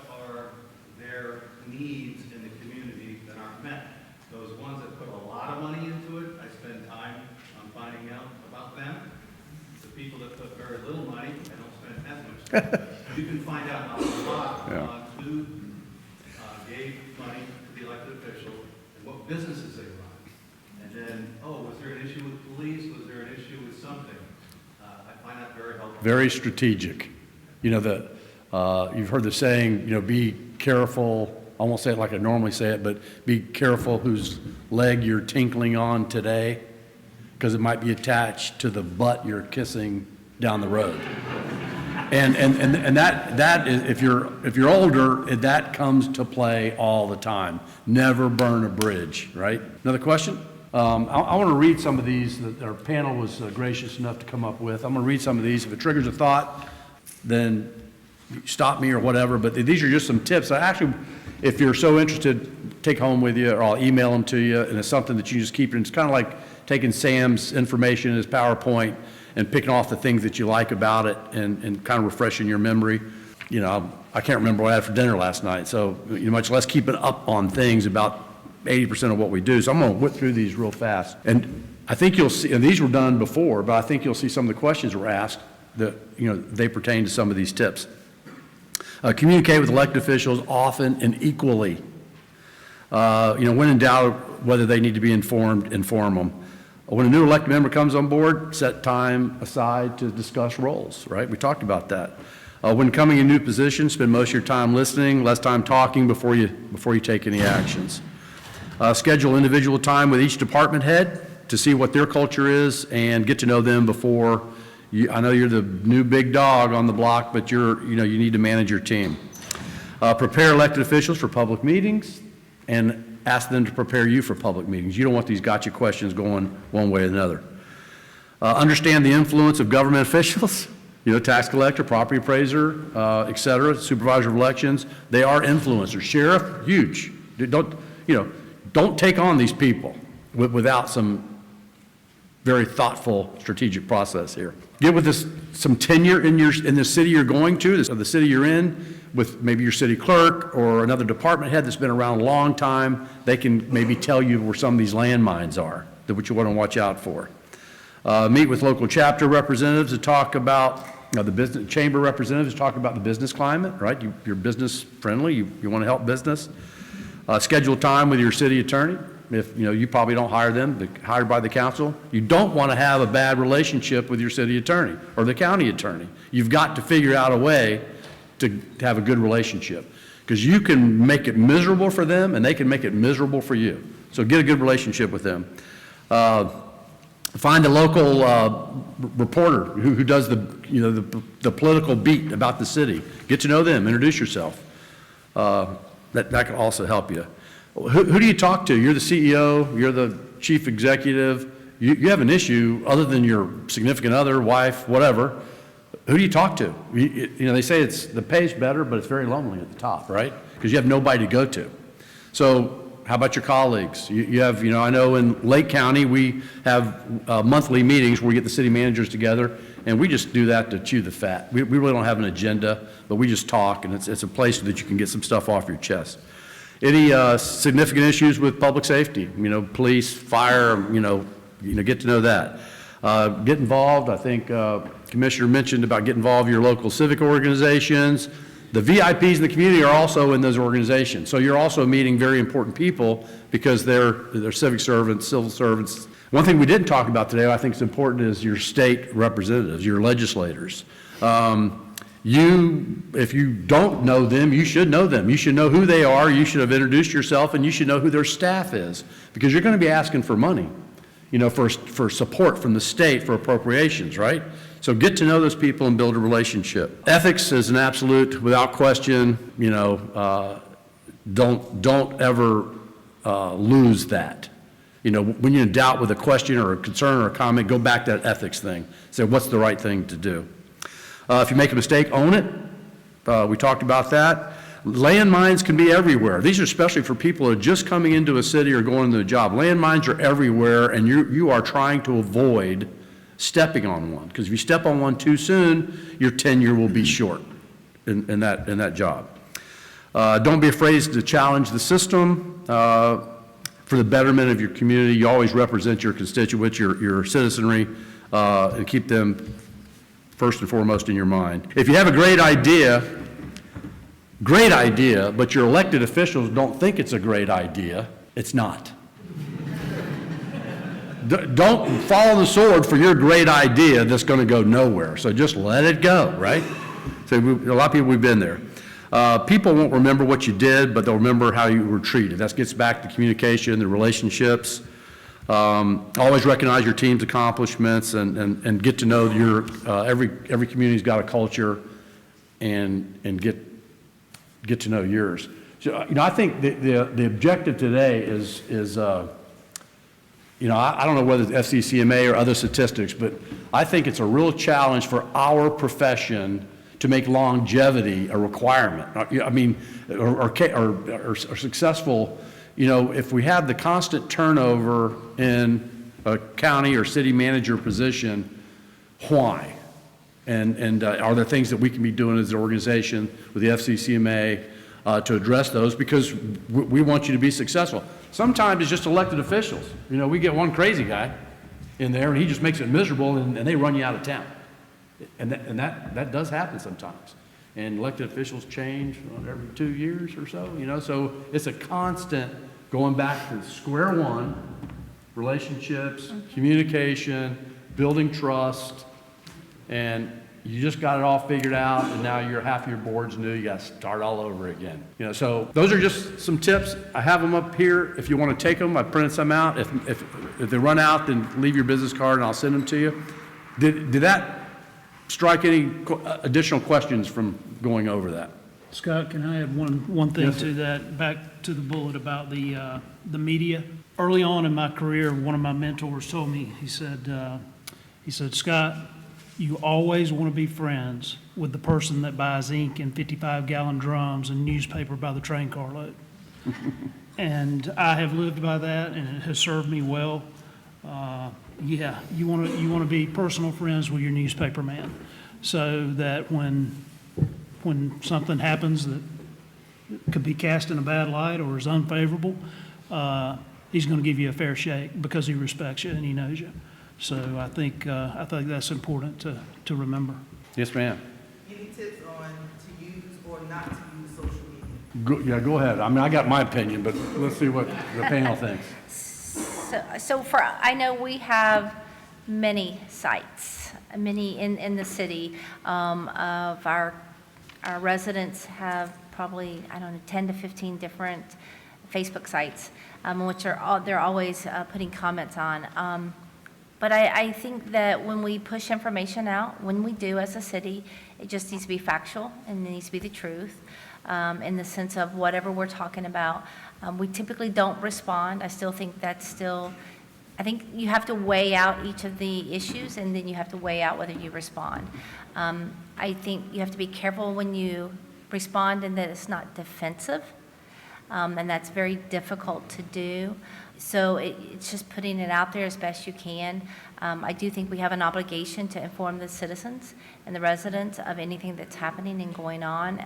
needs in the community that aren't met. Those ones that put a lot of money into it, I spend time on finding out about them. The people that put very little money, I don't spend as much time. You can find out a lot on who gave money to the elected officials and what businesses they run. And then, oh, was there an issue with police? Was there an issue with something? I find that very helpful. Very strategic. You know, you've heard the saying, you know, be careful, I won't say it like I normally say it, but be careful whose leg you're tinkling on today, because it might be attached to the butt you're kissing down the road. And that is, if you're older, that comes to play all the time. Never burn a bridge, right? Another question? I want to read some of these that our panel was gracious enough to come up with. I'm going to read some of these. If it triggers a thought, then stop me or whatever. But these are just some tips. I actually, if you're so interested, take home with you, or I'll email them to you. And it's something that you just keep. And it's kind of like taking Sam's information in his PowerPoint and picking off the things that you like about it and kind of refreshing your memory. You know, I can't remember what I had for dinner last night, so you know, much less keeping up on things about 80% of what we do. So I'm going to whip through these real fast. And I think you'll see, and these were done before, but I think you'll see some of the questions were asked that, you know, they pertain to some of these tips. Communicate with elected officials often and equally. You know, when in doubt whether they need to be informed, inform them. When a new elected member comes on board, set time aside to discuss roles, right? We talked about that. When coming in new positions, spend most of your time listening, less time talking before you take any actions. Schedule individual time with each department head to see what their culture is and get to know them before you. I know you're the new big dog on the block, but you need to manage your team. Prepare elected officials for public meetings and ask them to prepare you for public meetings. You don't want these gotcha questions going one way or another. Understand the influence of government officials, you know, tax collector, property appraiser, et cetera, supervisor of elections. They are influencers. Sheriff, huge. Don't take on these people without some very thoughtful strategic process here. Get with some tenure in the city you're going to, the city you're in, with maybe your city clerk or another department head that's been around a long time. They can maybe tell you where some of these landmines are, that what you want to watch out for. Meet with local chapter representatives to talk about, the business chamber representatives talk about the business climate, right? You're business friendly, you want to help business. Schedule time with your city attorney. If you probably don't hire them, they're hired by the council. You don't want to have a bad relationship with your city attorney or the county attorney. You've got to figure out a way to have a good relationship, because you can make it miserable for them and they can make it miserable for you. So get a good relationship with them. Find a local reporter who does the political beat about the city. Get to know them, introduce yourself. That can also help you. Who do you talk to? You're the CEO, you're the chief executive, you have an issue other than your significant other, wife, whatever. Who do you talk to? They say the pay's better, but it's very lonely at the top, right? Because you have nobody to go to. So how about your colleagues? You have, I know in Lake County, we have monthly meetings where we get the city managers together, and we just do that to chew the fat. We really don't have an agenda, but we just talk, and it's a place that you can get some stuff off your chest. Any significant issues with public safety? Police, fire, get to know that. Get involved. I think Commissioner mentioned about getting involved in your local civic organizations. The VIPs in the community are also in those organizations. So you're also meeting very important people because they're civic servants, civil servants. One thing we didn't talk about today, I think is important, is your state representatives, your legislators. If you don't know them, you should know them. You should know who they are. You should have introduced yourself, and you should know who their staff is, because you're going to be asking for money, for support from the state for appropriations, right? So get to know those people and build a relationship. Ethics is an absolute, without question. Don't ever lose that. When you're in doubt with a question or a concern or a comment, go back to that ethics thing. Say, what's the right thing to do? If you make a mistake, own it. We talked about that. Landmines can be everywhere. These are especially for people who are just coming into a city or going into a job. Landmines are everywhere, and you are trying to avoid stepping on one, because if you step on one too soon, your tenure will be short in that job. Don't be afraid to challenge the system for the betterment of your community. You always represent your constituents, your citizenry, and keep them first and foremost in your mind. If you have a great idea, but your elected officials don't think it's a great idea, it's not. Don't follow the sword for your great idea that's going to go nowhere. So just let it go, right? So a lot of people, we've been there. People won't remember what you did, but they'll remember how you were treated. That gets back to communication, the relationships. Always recognize your team's accomplishments and get to know your, every community's got a culture and get to know yours. So, I think the objective today is I don't know whether it's FCCMA or other statistics, but I think it's a real challenge for our profession to make longevity a requirement. I mean, or successful, if we have the constant turnover in a county or city manager position, why? And are there things that we can be doing as an organization with the FCCMA to address those? Because we want you to be successful. Sometimes it's just elected officials. We get one crazy guy in there and he just makes it miserable and they run you out of town. And that does happen sometimes. And elected officials change every 2 years or so, so it's a constant going back to square one, relationships, communication, building trust, and you just got it all figured out, and now half your board's new, you got to start all over again. So those are just some tips. I have them up here. If you want to take them, I printed some out. If they run out, then leave your business card and I'll send them to you. Did that strike any additional questions from going over that? Scott, can I add one thing Yes, sir. to that, back to the bullet about the media? Early on in my career, one of my mentors told me, he said, Scott, you always want to be friends with the person that buys ink in 55-gallon drums and newspaper by the train carload. And I have lived by that, and it has served me well. Yeah, you want to be personal friends with your newspaper man, so that when something happens that could be cast in a bad light or is unfavorable, he's going to give you a fair shake because he respects you and he knows you. So I think that's important to remember. Yes, ma'am. Any tips on to use or not to use social media? Go ahead. I mean, I got my opinion, but let's see what the panel thinks. So I know we have many sites, many in the city. Of our residents have probably, 10 to 15 different Facebook sites, which they're always putting comments on. But I think that when we push information out, when we do as a city, it just needs to be factual and it needs to be the truth in the sense of whatever we're talking about. We typically don't respond. I still think I think you have to weigh out each of the issues and then you have to weigh out whether you respond. I think you have to be careful when you respond and that it's not defensive. And that's very difficult to do. So it's just putting it out there as best you can. I do think we have an obligation to inform the citizens and the residents of anything that's happening and going on.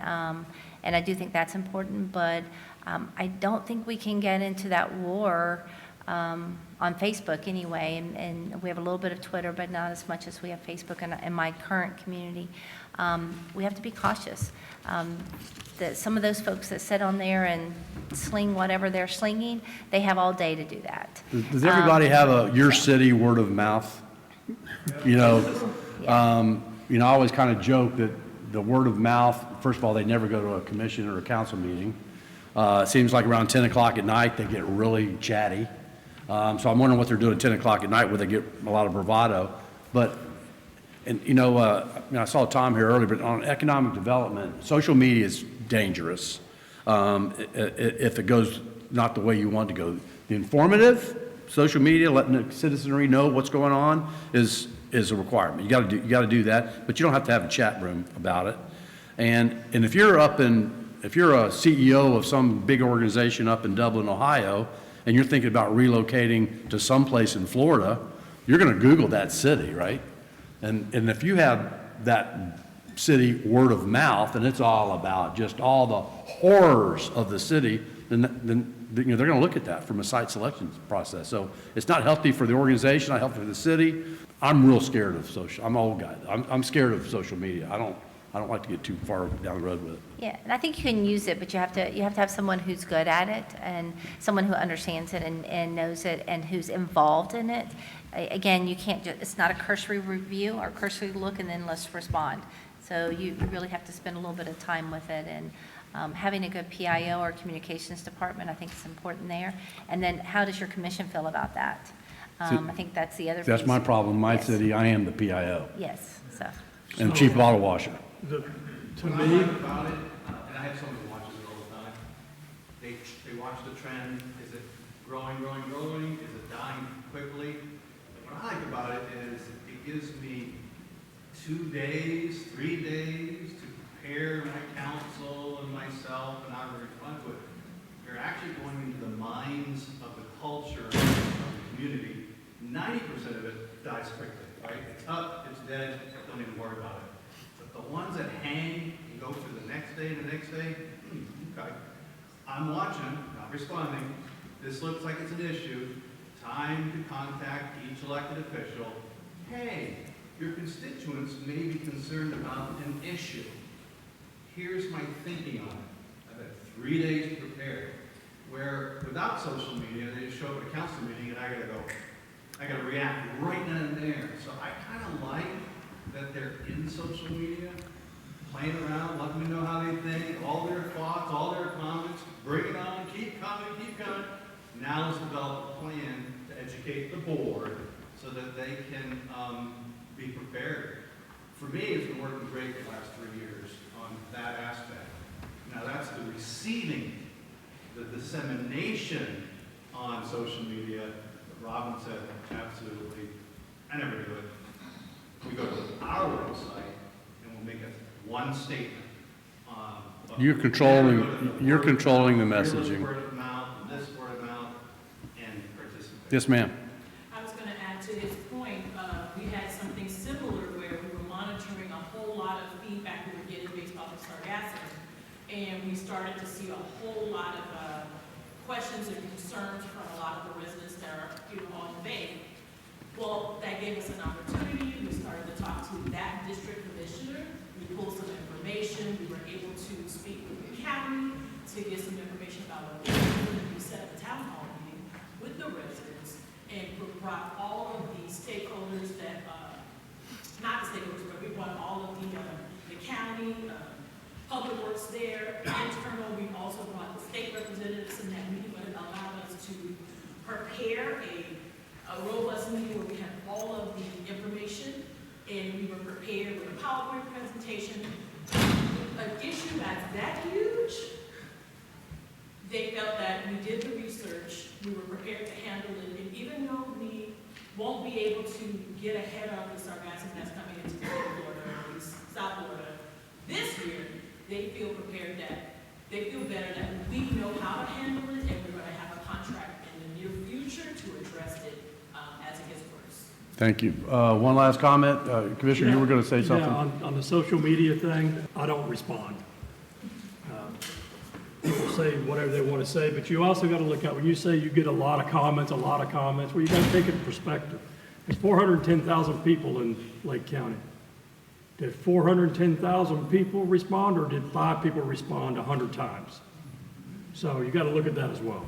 And I do think that's important, but I don't think we can get into that war on Facebook anyway. And we have a little bit of Twitter, but not as much as we have Facebook in my current community. We have to be cautious. That some of those folks that sit on there and sling whatever they're slinging, they have all day to do that. Does everybody have your city word of mouth? I always kind of joke that the word of mouth, first of all, they never go to a commission or a council meeting. It seems like around 10 o'clock at night, they get really chatty. So I'm wondering what they're doing at 10 o'clock at night where they get a lot of bravado. But, I saw Tom here earlier, but on economic development, social media is dangerous if it goes not the way you want to go. The informative social media, letting the citizenry know what's going on is a requirement. You got to do that, but you don't have to have a chat room about it. And if you're a CEO of some big organization up in Dublin, Ohio, and you're thinking about relocating to someplace in Florida, you're going to Google that city, right? And if you have that city word of mouth, and it's all about just all the horrors of the city, then you know, they're going to look at that from a site selection process. So it's not healthy for the organization, not healthy for the city. I'm real scared of social. I'm an old guy. I'm scared of social media. I don't like to get too far down the road with it. Yeah, and I think you can use it, but you have to have someone who's good at it and someone who understands it and knows it and who's involved in it. Again, you can't just, it's not a cursory review or cursory look and then let's respond. So you really have to spend a little bit of time with it, and having a good PIO or communications department, I think is important there. And then how does your commission feel about that? I think that's the other piece. That's my problem. My Yes. city, I am the PIO Yes, so. and chief bottle washer. To What I me, like about it, and I have someone who watches it all the time, they watch the trend. Is it growing? Is it dying quickly? What I like about it is it gives me 2 days, 3 days to prepare my council and myself and how to respond to it. You're actually going into the minds of the culture of the community. 90% of it dies quickly, right? It's up, it's dead, don't even worry about it. But the ones that hang and go through the next day, okay. I'm watching, not responding. This looks like it's an issue. Time to contact each elected official. Hey, your constituents may be concerned about an issue. Here's my thinking on it. I've had 3 days to prepare. Where without social media, they just show up at a council meeting and I gotta react right then and there. So I kind of like that they're in social media, playing around, letting me know how they think, all their thoughts, all their comments, bring it on, keep coming. Now let's develop a plan to educate the board so that they can be prepared. For me, it's been working great the last 3 years on that aspect. Now that's the receiving, the dissemination on social media. Robin said, absolutely. I never do it. We go to our website and we'll make it one statement. You're controlling the messaging. Word of mouth, and this word of mouth, and participate. Yes, ma'am. I was gonna add to his point, we had something similar where we were monitoring a whole lot of feedback we were getting based off of sargassum. And we started to see a whole lot of questions and concerns from a lot of the residents that are, on the bay. Well, that gave us an opportunity. We started to talk to that district commissioner. We pulled some information. We were able to speak with the county to get some information about what we were doing. We set up a town hall meeting with the residents and brought all of the stakeholders that, not the stakeholders, but we brought all of the county, Public Works there, internal. We also brought the state representatives in that meeting, but it allowed us to prepare a robust meeting where we had all of the information and we were prepared with a PowerPoint presentation. An issue that's that huge, they felt that we did the research, we were prepared to handle it, and even though we won't be able to get ahead of the sargassum that's coming into Florida, or at least South Florida, this year, they feel prepared that, they feel better that we know how to handle it and we're gonna have a contract in the near future to address it as it gets worse. Thank you. One last comment. Commissioner, you were going to say something? Yeah, on the social media thing, I don't respond. People say whatever they want to say, but you also got to look at, when you say you get a lot of comments, well, you got to take it in perspective. There's 410,000 people in Lake County. Did 410,000 people respond, or did 5 people respond 100 times? So you got to look at that as well.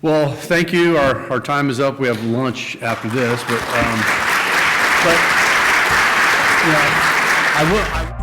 Well, thank you. Our time is up. We have lunch after this, but I will.